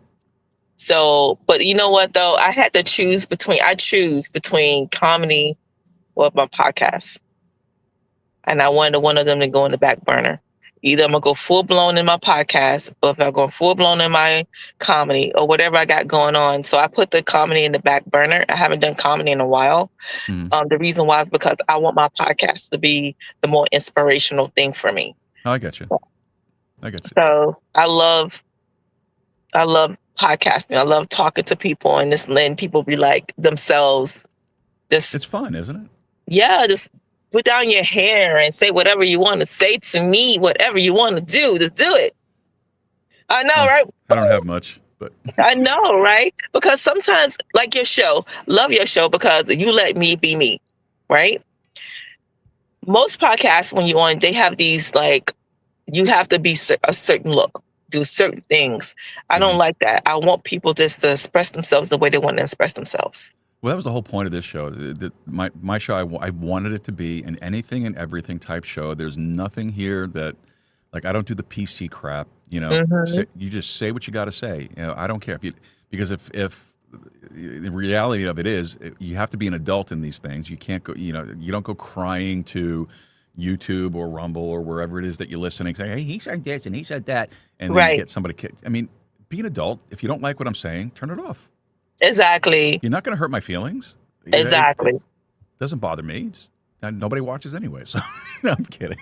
So, but you know what though? I choose between comedy or my podcast. And I wanted one of them to go in the back burner. Either I'm going to go full blown in my podcast, or if I'm going full blown in my comedy, or whatever I got going on. So I put the comedy in the back burner. I haven't done comedy in a while. The reason why is because I want my podcast to be the more inspirational thing for me. I get you. So I love podcasting. I love talking to people and just letting people be like themselves. It's fun, isn't it? Yeah, just put down your hair and say whatever you want to say to me, whatever you want to do, just do it. I know, right? I don't have much, But I know, right? Because sometimes, like your show, love your show because you let me be me, right? Most podcasts, when you're on, they have these like, you have to be a certain look, do certain things. I don't like that. I want people just to express themselves the way they want to express themselves. well, that was the whole point of this show. My show, I wanted it to be an anything and everything type show. There's nothing here that, like, I don't do the PC crap. You know, you just say what you got to say. You know, I don't care because if the reality of it is, you have to be an adult in these things. You can't go. You know, you don't go crying to YouTube or Rumble or wherever it is that you're listening, saying, "Hey, he said this and he said that," and then you get somebody kicked. I mean, be an adult. If you don't like what I'm saying, turn it off. Exactly. You're not going to hurt my feelings. Exactly. It doesn't bother me. Nobody watches anyway, so no, I'm kidding.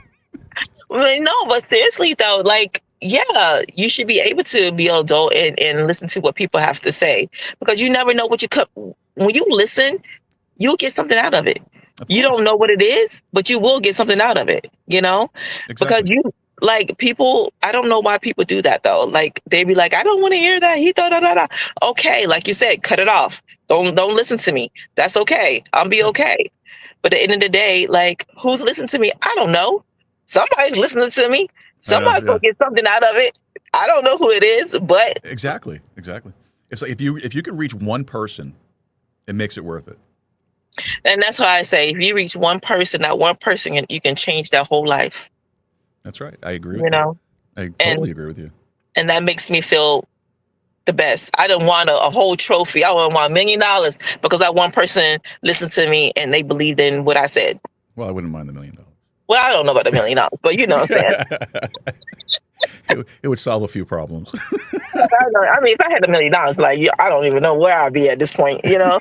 No, but seriously though, like, yeah, you should be able to be an adult and listen to what people have to say, because you never know what when you listen, you'll get something out of it. You don't know what it is, but you will get something out of it, you know? Exactly. Because like people, I don't know why people do that though. Like they be like, I don't want to hear that. He da. Okay, like you said, cut it off. Don't listen to me. That's okay. I'll be okay. But at the end of the day, like, who's listening to me? I don't know. Somebody's listening to me. Somebody's gonna get something out of it. I don't know who it is, but exactly. It's like if you can reach one person, it makes it worth it. And that's why I say, if you reach one person, that one person, you can change their whole life. That's right. I agree with you. know, I totally agree with you. And that makes me feel the best. I don't want a whole trophy. I want $1 million because that one person listened to me and they believed in what I said. Well, I wouldn't mind the $1 million. Well, I don't know about $1 million, but you know what I'm saying. It would solve a few problems. I mean, if I had $1 million, like, I don't even know where I'd be at this point, you know?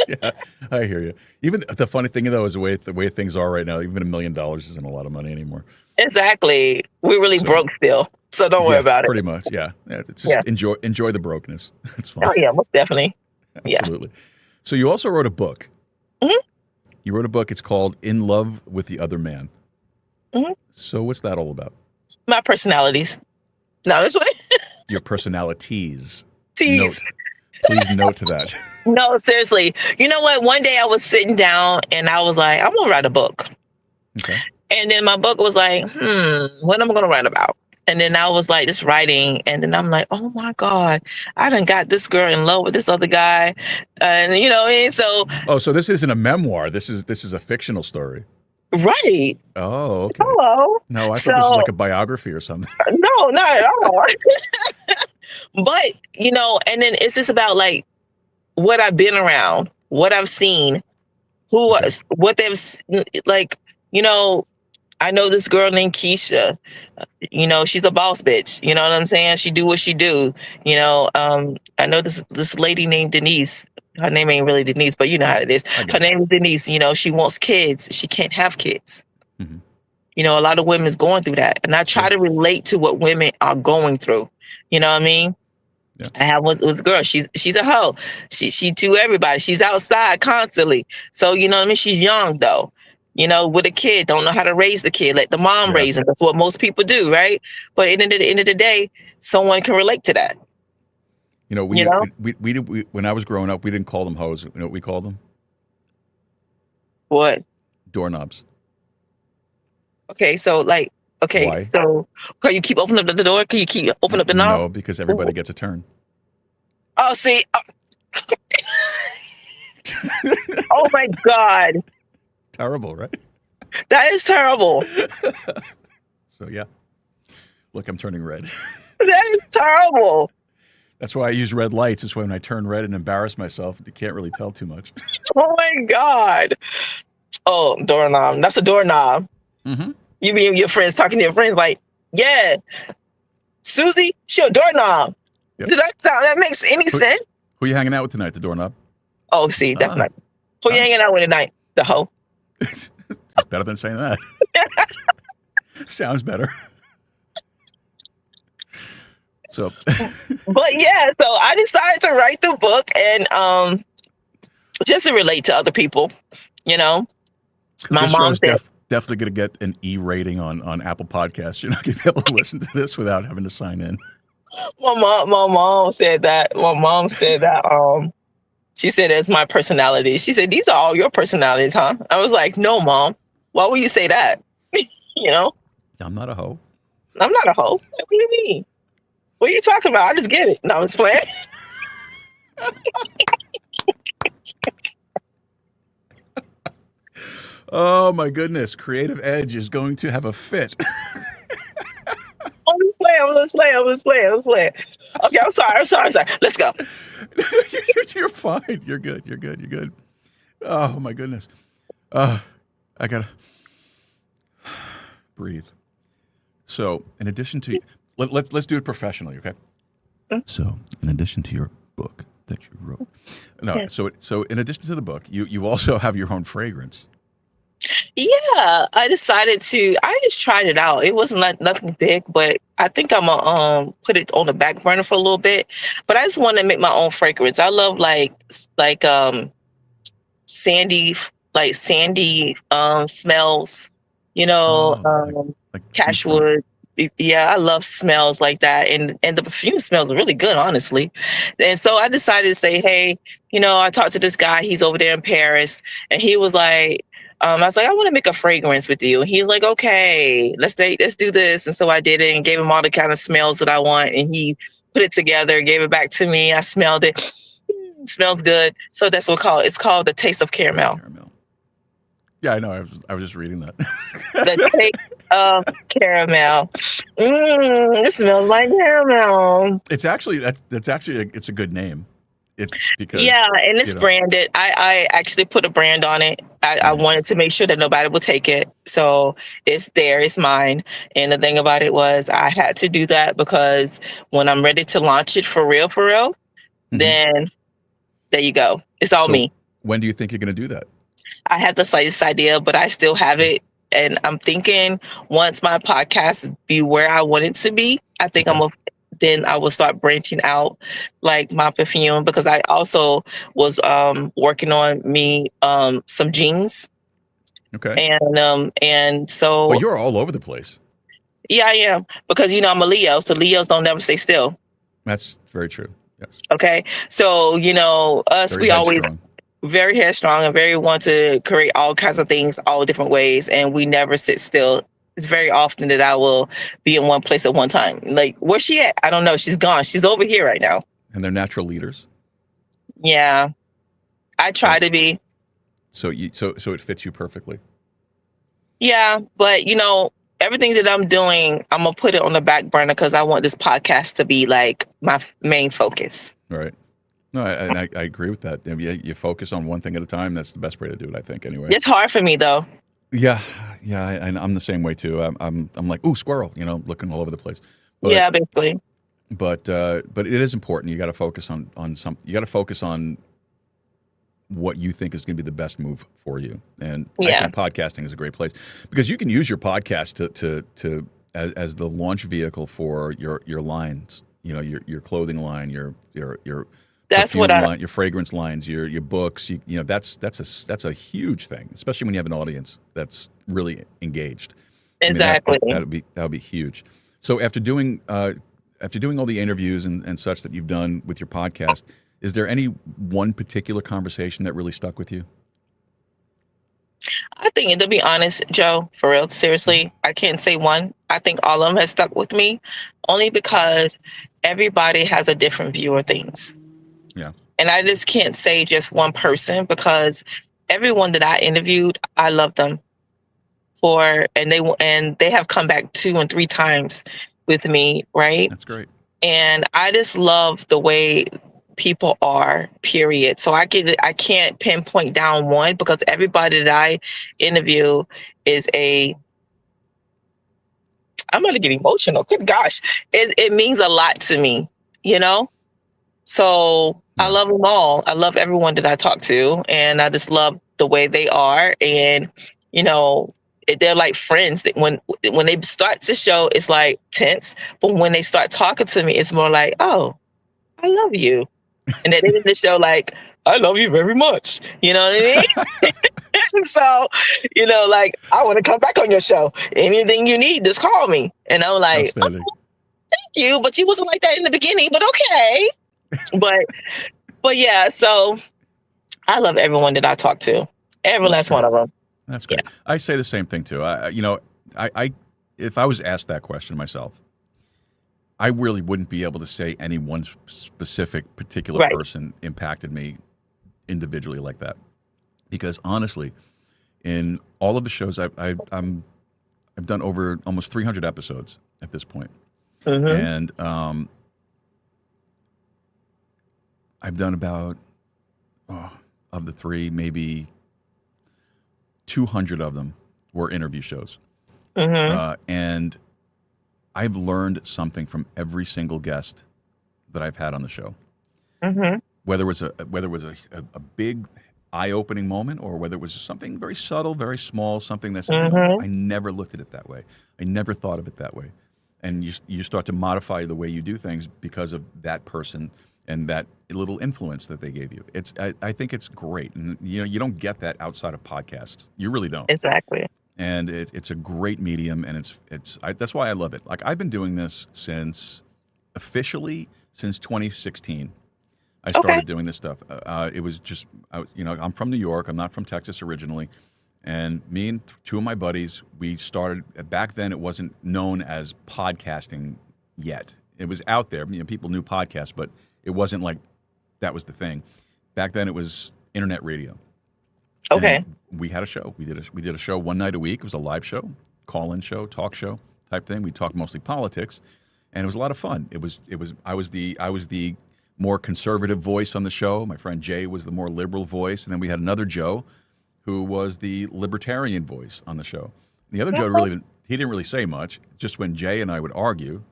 Yeah, I hear you. Even the funny thing, though, is the way things are right now, even $1 million isn't a lot of money anymore. Exactly. We're really broke still, so don't worry about it. Pretty much, yeah. Just enjoy the brokenness. That's fine. Oh, yeah, most definitely. Absolutely. Yeah. So you also wrote a book. Mm-hmm. You wrote a book. It's called In Love with the Other Man. Mm-hmm. So what's that all about? My personalities. No, this way. Your personalities. Please note to that. No, seriously. You know what? One day I was sitting down and I was like, I'm going to write a book. Okay. And then my book was like, what am I going to write about? And then I was like, just writing. And then I'm like, oh my God, I done got this girl in love with this other guy. And you know what I mean? So. Oh, so this isn't a memoir. This is a fictional story. Right. Oh, okay. Hello. No, I thought this was like a biography or something. No, not at all. But, you know, and then it's just about like what I've been around, what I've seen, what they've, like, you know, I know this girl named Keisha, you know, she's a boss bitch. You know what I'm saying? She do what she do. You know, I know this lady named Denise. Her name ain't really Denise, but you know how it is. Her name is Denise. You know, she wants kids. She can't have kids. Mm-hmm. You know, a lot of women's going through that. And I try to relate to what women are going through. You know what I mean? Yeah. I have was a girl. She's a hoe. She to everybody. She's outside constantly. So, you know what I mean? She's young though. You know, with a kid, don't know how to raise the kid. Let the mom raise him. That's what most people do, right? But at the end of the day, someone can relate to that. You know, we when I was growing up, we didn't call them hoes. You know what we called them? What? Doorknobs. Okay, so like, Why? So can you keep opening up the door? Can you keep opening up the knob? No, because everybody gets a turn. Oh, see. Oh my God. Terrible, right? That is terrible. So yeah. Look, I'm turning red. That is terrible. That's why I use red lights. It's when I turn red and embarrass myself. You can't really tell too much. Oh my God. Oh, doorknob. That's a doorknob. Mm-hmm. You be your friends talking to your friends like, yeah, Susie, she a doorknob. Yep. That makes any sense? Who are you hanging out with tonight? The doorknob? Oh, see, that's not. Who you hanging out with tonight? The hoe. It's better than saying that. Sounds better. So, but yeah, so I decided to write the book and just to relate to other people, you know. My mom said, definitely going to get an E rating on Apple Podcasts. You're not going to be able to listen to this without having to sign in. My mom said that. My mom said that. She said it's my personality. She said these are all your personalities, huh? I was like, no, Mom. Why would you say that? You know, I'm not a hoe. I'm not a hoe. What do you mean? What are you talking about? I just get it. No, I'm just playing. Oh my goodness. Creative Edge is going to have a fit. I'm just playing. Okay, I'm sorry. Let's go. You're fine. You're good. Oh my goodness. I gotta breathe. So, in addition to let's do it professionally, okay? So, in addition to your book that you wrote, so in addition to the book, you also have your own fragrance. Yeah, I just tried it out. It wasn't like nothing big, but I think I'm gonna put it on the back burner for a little bit. But I just want to make my own fragrance. I love sandy smells, Like cashwood. Yeah, I love smells like that, and the perfume smells really good, honestly. And so I decided to say, hey, I talked to this guy. He's over there in Paris, and he was like, I was like, I want to make a fragrance with you. And he's like, okay, let's do this. And so I did it and gave him all the kind of smells that I want, and he put it together, gave it back to me. I smelled it. Smells good. So that's what it's called the Taste of Caramel. Yeah, I know. I was just reading that. The Taste of Caramel. It smells like caramel. It's actually it's a good name. It's because and it's branded. I actually put a brand on it. I wanted to make sure that nobody would take it. So it's there, it's mine. And the thing about it was I had to do that because when I'm ready to launch it for real, then there you go. It's all me. When do you think you're going to do that? I had the slightest idea, but I still have it. And I'm thinking once my podcast be where I want it to be, I think then I will start branching out like my perfume, because I also was working on some jeans. Okay. And so you're all over the place. Yeah, I am, because I'm a Leo, so Leos don't never stay still. That's very true. Yes. Okay. So, us, very we always headstrong. Very headstrong and very want to create all kinds of things all different ways, and we never sit still. It's very often that I will be in one place at one time. Like, where's she at? I don't know. She's gone. She's over here right now. And they're natural leaders. Yeah. I try to be. So it fits you perfectly. Yeah, but everything that I'm doing, I'm gonna put it on the back burner because I want this podcast to be like my main focus. Right. No, I agree with that. You focus on one thing at a time. That's the best way to do it, I think. Anyway, it's hard for me though. Yeah, I'm the same way too. I'm like, ooh, squirrel, looking all over the place. But, yeah, basically. But it is important. You got to focus on something. You got to focus on what you think is going to be the best move for you. And I think podcasting is a great place because you can use your podcast to as the launch vehicle for your lines. Your clothing line, your that's what line, your fragrance lines, your books. That's a huge thing, especially when you have an audience that's really engaged. Exactly. That would be huge. So after doing all the interviews and such that you've done with your podcast, is there any one particular conversation that really stuck with you? I think, to be honest, Joe, for real, seriously, I can't say one. I think all of them have stuck with me, only because everybody has a different view of things. Yeah. And I just can't say just one person, because everyone that I interviewed, I love them and they have come back 2 and 3 times with me, right? That's great. And I just love the way people are, period. So I can't pinpoint down one, because everybody that I interview I'm going to get emotional. Good gosh. It means a lot to me, So I love them all. I love everyone that I talk to, and I just love the way they are. And, they're like friends. That when they start the show, it's like tense. But when they start talking to me, it's more like, oh, I love you. And at the end of the show, like, I love you very much. You know what I mean? So, like, I want to come back on your show. Anything you need, just call me. And I'm like, oh, thank you, but you wasn't like that in the beginning, but okay. But yeah, so I love everyone that I talk to. Every last one of them. That's great. Yeah. I say the same thing too. I if I was asked that question myself, I really wouldn't be able to say any one specific particular person impacted me individually like that. Because honestly, in all of the shows I've done over almost 300 episodes at this point. And I've done about of the three, maybe 200 of them were interview shows. And I've learned something from every single guest that I've had on the show. Whether it was a big eye-opening moment or whether it was just something very subtle, very small, something that's, I never looked at it that way. I never thought of it that way. And you start to modify the way you do things because of that person and that little influence that they gave you. I think it's great. And you don't get that outside of podcasts. You really don't. Exactly. And it's a great medium, and that's why I love it. Like, I've been doing this officially since 2016. I started doing this stuff. It was just, I'm from New York. I'm not from Texas originally. And me and two of my buddies, we started, back then it wasn't known as podcasting yet. It was out there. People knew podcasts, but it wasn't like that was the thing. Back then it was internet radio. Okay. And we had a show. We did a show one night a week. It was a live show, call-in show, talk show type thing. We talked mostly politics, and it was a lot of fun. I was the more conservative voice on the show. My friend Jay was the more liberal voice, and then we had another Joe who was the libertarian voice on the show. The other Joe didn't really say much. Just when Jay and I would argue,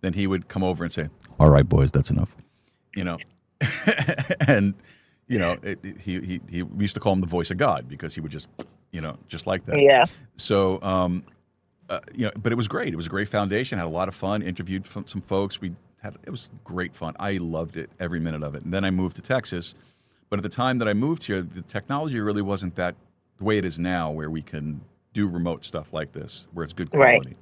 then he would come over and say, "All right, boys, that's enough." And we used to call him the voice of God because he would just like that. Yeah. So, but it was great. It was a great foundation. Had a lot of fun. Interviewed some folks. It was great fun. I loved it, every minute of it. And then I moved to Texas. But at the time that I moved here, the technology really wasn't the way it is now, where we can do remote stuff like this, where it's good quality. Right.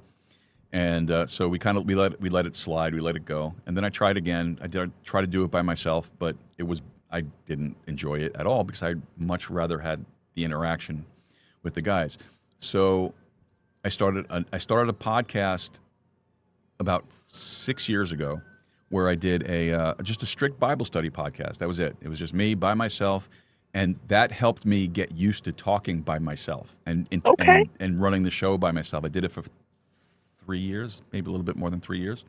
And so we let it slide. We let it go. And then I tried again. I did try to do it by myself, but I didn't enjoy it at all because I much rather had the interaction with the guys. So I started a podcast about 6 years ago where I did just a strict Bible study podcast. That was it. It was just me by myself, and that helped me get used to talking by myself and running the show by myself. I did it for 3 years, maybe a little bit more than 3 years,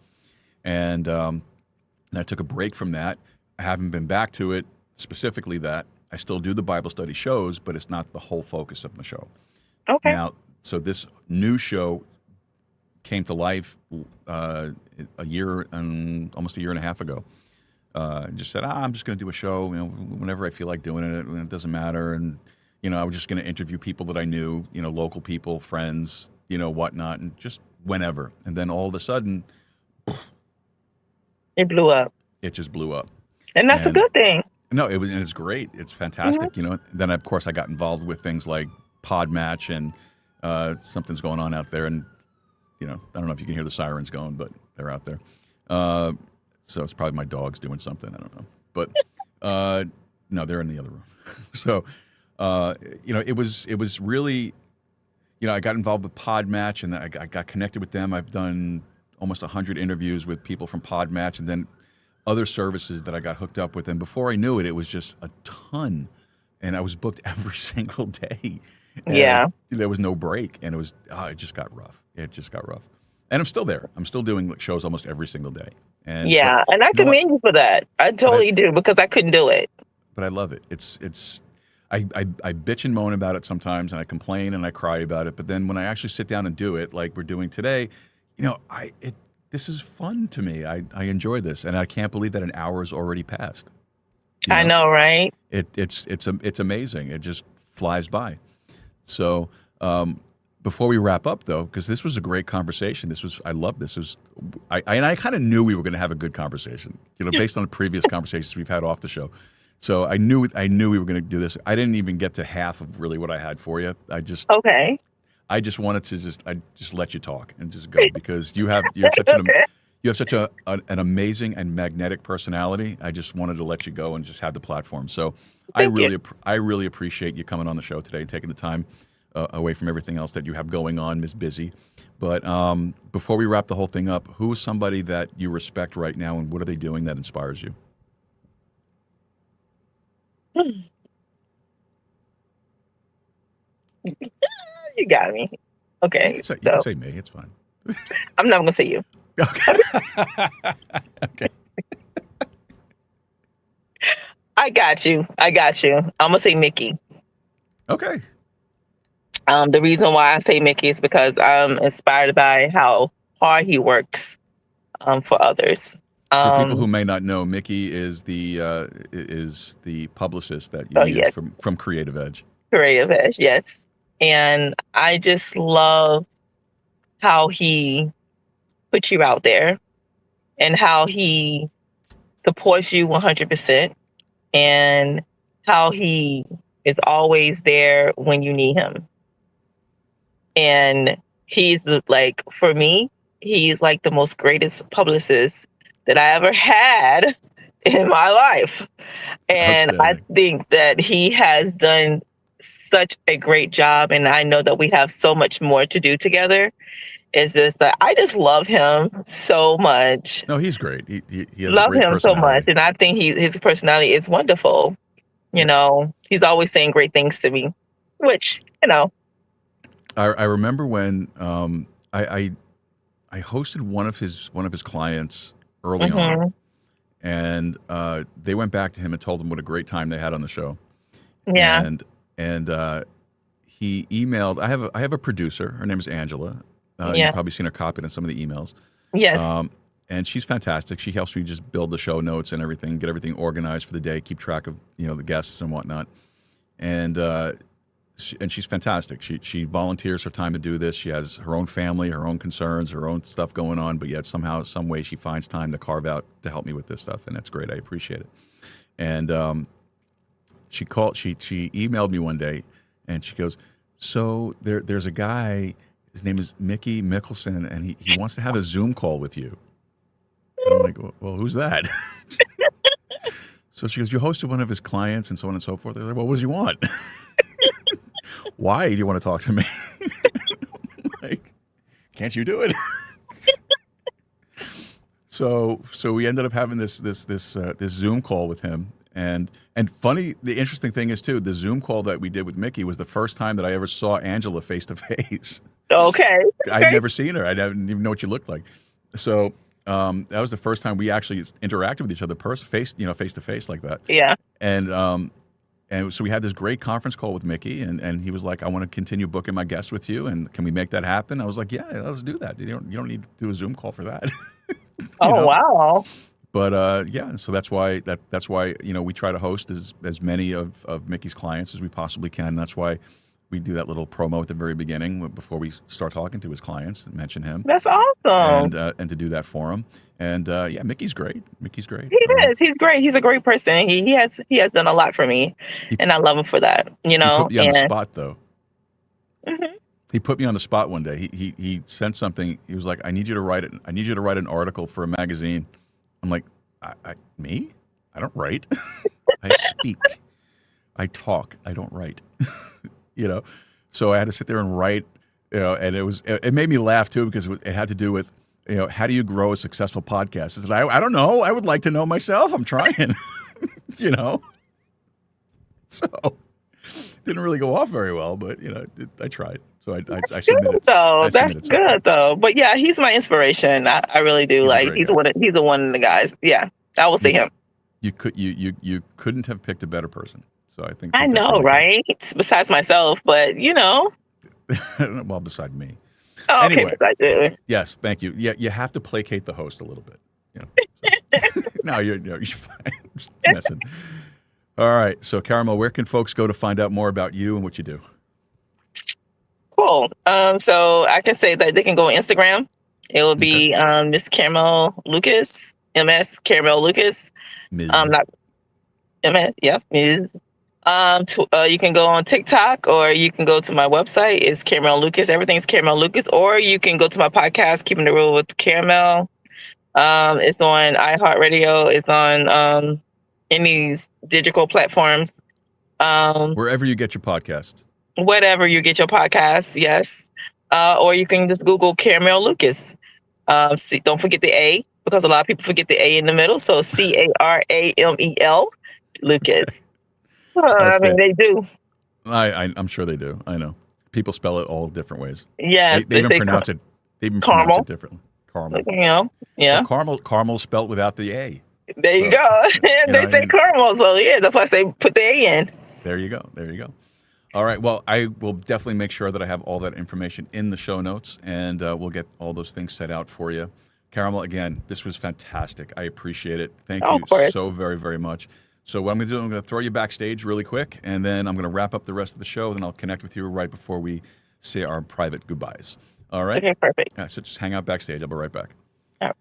and I took a break from that. I haven't been back to it, specifically that. I still do the Bible study shows, but it's not the whole focus of the show. Okay. Now, so this new show came to life almost a year and a half ago. Just said, I'm just going to do a show, whenever I feel like doing it. It doesn't matter. And, I was just going to interview people that I knew, local people, friends, whatnot, and just whenever. And then all of a sudden, it blew up. It just blew up. And that's a good thing. No, it's great. It's fantastic. Then of course I got involved with things like Podmatch, and something's going on out there. And, I don't know if you can hear the sirens going, but they're out there. So it's probably my dog's doing something. I don't know. But no, they're in the other room. So, it was really, I got involved with Podmatch, and I got connected with them. I've done almost 100 interviews with people from Podmatch, and then other services that I got hooked up with. And before I knew it, it was just a ton. And I was booked every single day. And there was no break. And it just got rough. It just got rough. And I'm still there. I'm still doing shows almost every single day. And I commend you for that. I totally do, because I couldn't do it. But I love it. I bitch and moan about it sometimes, and I complain and I cry about it. But then when I actually sit down and do it, like we're doing today, this is fun to me. I enjoy this, and I can't believe that an hour has already passed. I know, right? It's amazing. It just flies by. So before we wrap up, though, because this was a great conversation. I love this. I kind of knew we were going to have a good conversation, based on the previous conversations we've had off the show. So I knew we were going to do this. I didn't even get to half of really what I had for you. I just wanted to just let you talk and just go, because you have You have such an amazing and magnetic personality. I just wanted to let you go and just have the platform. So I really appreciate you coming on the show today and taking the time away from everything else that you have going on, Ms. Busy. But before we wrap the whole thing up, who is somebody that you respect right now, and what are they doing that inspires you? You got me. Okay. You can say me. It's fine. I'm not going to say you. Okay. Okay. I got you. I'm going to say Mickey. Okay. The reason why I say Mickey is because I'm inspired by how hard he works for others. For people who may not know, Mickey is the publicist that you use yes. from Creative Edge. Creative Edge, yes. And I just love how he puts you out there and how he supports you 100% and how he is always there when you need him. And he's like, for me, he's like the most greatest publicist that I ever had in my life. And I think that he has done such a great job. And I know that we have so much more to do together. Is this that I just love him so much. No, he's great. He has love a great him so much. And I think his personality is wonderful. You know, he's always saying great things to me, which, you know. I remember when I hosted one of his clients early on, and they went back to him and told him what a great time they had on the show. Yeah. And he emailed. I have a producer. Her name is Angela. You've probably seen her copied in some of the emails. Yes. And she's fantastic. She helps me just build the show notes and everything, get everything organized for the day, keep track of the guests and whatnot. And she's fantastic. She volunteers her time to do this. She has her own family, her own concerns, her own stuff going on, but yet somehow, some way, she finds time to carve out to help me with this stuff, and that's great. I appreciate it. And she emailed me one day, and she goes, "So there's a guy. His name is Mickey Mickelson, and he wants to have a Zoom call with you." And I'm like, "Well, who's that?" So she goes, "You hosted one of his clients, and so on and so forth." They're like, "Well, what does he want?" "Why do you want to talk to me?" Like, can't you do it? So we ended up having this Zoom call with him, and funny, the interesting thing is too, the Zoom call that we did with Mickey was the first time that I ever saw Angela face to face. Okay. I'd never seen her. I didn't even know what she looked like. So that was the first time we actually interacted with each other face to face like that. Yeah. And so we had this great conference call with Mickey, and he was like, "I want to continue booking my guests with you, and can we make that happen?" I was like, "Yeah, let's do that. You don't need to do a Zoom call for that." Wow. But so that's why we try to host as many of Mickey's clients as we possibly can. That's why we do that little promo at the very beginning before we start talking to his clients and mention him. That's awesome. And to do that for him. And Mickey's great. He is. He's great. He's a great person. He has done a lot for me, and I love him for that. He put me on the spot though. Mm-hmm. He put me on the spot one day. He sent something. He was like, I need you to write an article for a magazine. I'm like, me? I don't write. I speak. I talk. I don't write. So I had to sit there and write. And it made me laugh too, because it had to do with how do you grow a successful podcast? I said, I don't know. I would like to know myself. I'm trying. So didn't really go off very well, but I tried. So I submitted. That's good though. But yeah, he's my inspiration. I really do. He's one of the guys. Yeah, I will see him. You couldn't have picked a better person. So I think I know, really right? Cool. Besides myself, but well, beside me. Oh, anyway, okay, besides you. Yes, thank you. Yeah, you have to placate the host a little bit. So. No, you're fine. I'm just messing. All right. So, Caramel, where can folks go to find out more about you and what you do? Cool. So I can say that they can go on Instagram. It will be Miss Caramel Lucas, MS Caramel Lucas. Ms. Not MS. Yep, Ms. You can go on TikTok, or you can go to my website. It's Caramel Lucas. Everything's Caramel Lucas. Or you can go to my podcast, Keeping It Real with Caramel. It's on iHeartRadio. It's on any digital platforms. Wherever you get your podcast. Whatever you get your podcast, yes. Or you can just Google Caramel Lucas. Don't forget the A, because a lot of people forget the A in the middle. So Caramel Lucas. I mean, they do. I'm sure they do. I know. People spell it all different ways. Yes. They even pronounce it. They even caramel. pronounce it differently. Caramel. You know, yeah. Well, caramel spelled without the A. There you go. They say caramel, so yeah, that's why I say put the A in. There you go. There you go. All right. Well, I will definitely make sure that I have all that information in the show notes, and we'll get all those things set out for you. Caramel, again, this was fantastic. I appreciate it. Thank you so very, very much. So what I'm going to do, I'm going to throw you backstage really quick, and then I'm going to wrap up the rest of the show, and I'll connect with you right before we say our private goodbyes. All right? Okay, perfect. So just hang out backstage. I'll be right back. All right.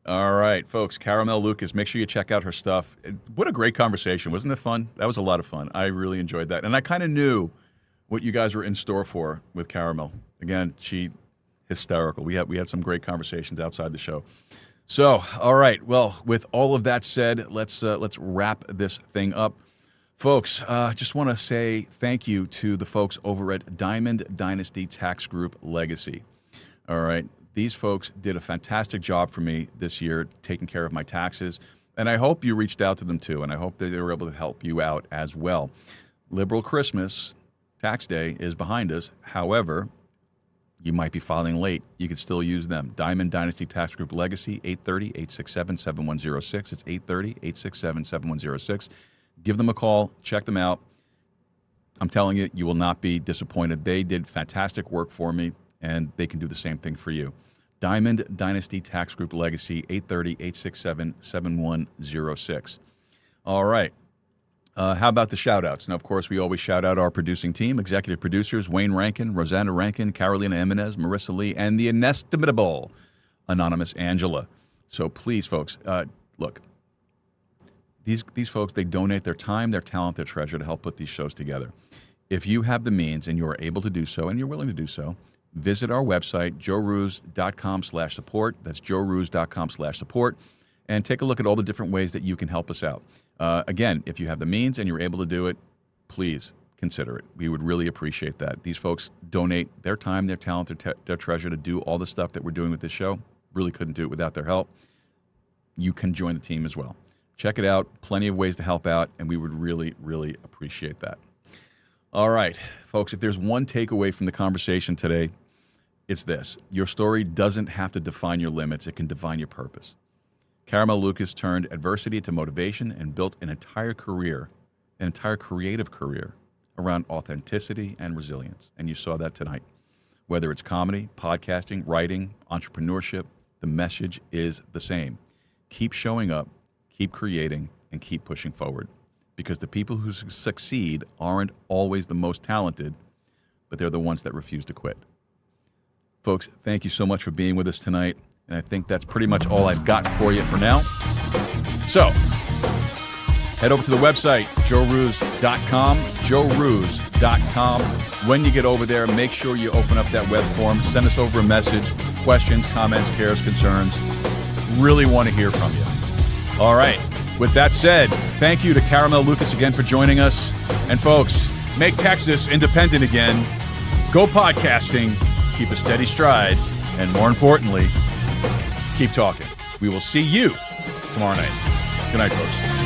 All right, folks, Caramel Lucas, make sure you check out her stuff. What a great conversation. Wasn't it fun? That was a lot of fun. I really enjoyed that. And I kind of knew what you guys were in store for with Caramel. Again, she hysterical. We had some great conversations outside the show. So, all right. Well, with all of that said, let's wrap this thing up. Folks, just want to say thank you to the folks over at Diamond Dynasty Tax Group Legacy. All right. These folks did a fantastic job for me this year taking care of my taxes, and I hope you reached out to them too, and I hope that they were able to help you out as well. Liberal Christmas, tax day, is behind us. However, you might be filing late. You could still use them. Diamond Dynasty Tax Group Legacy, 830-867-7106. It's 830-867-7106. Give them a call. Check them out. I'm telling you, you will not be disappointed. They did fantastic work for me, and they can do the same thing for you. Diamond Dynasty Tax Group Legacy, 830-867-7106. All right. How about the shout-outs? Now, of course, we always shout out our producing team, executive producers, Wayne Rankin, Rosanna Rankin, Carolina Jimenez, Marissa Lee, and the inestimable Anonymous Angela. So please, folks, look, these folks, they donate their time, their talent, their treasure to help put these shows together. If you have the means and you are able to do so and you're willing to do so, visit our website, joerooz.com/support. That's joerooz.com/support. And take a look at all the different ways that you can help us out. Again, if you have the means and you're able to do it, please consider it. We would really appreciate that. These folks donate their time, their talent, their treasure to do all the stuff that we're doing with this show. Really couldn't do it without their help. You can join the team as well. Check it out. Plenty of ways to help out, and we would really, really appreciate that. All right, folks, if there's one takeaway from the conversation today, it's this. Your story doesn't have to define your limits. It can define your purpose. Caramel Lucas turned adversity into motivation and built an entire creative career around authenticity and resilience. And you saw that tonight. Whether it's comedy, podcasting, writing, entrepreneurship, the message is the same. Keep showing up, keep creating, and keep pushing forward. Because the people who succeed aren't always the most talented, but they're the ones that refuse to quit. Folks, thank you so much for being with us tonight. And I think that's pretty much all I've got for you for now. So, head over to the website, joerooz.com, joerooz.com. When you get over there, make sure you open up that web form. Send us over a message, questions, comments, cares, concerns. Really want to hear from you. All right. With that said, thank you to Caramel Lucas again for joining us. And folks, make Texas independent again. Go podcasting, keep a steady stride, and more importantly, keep talking. We will see you tomorrow night. Good night, folks.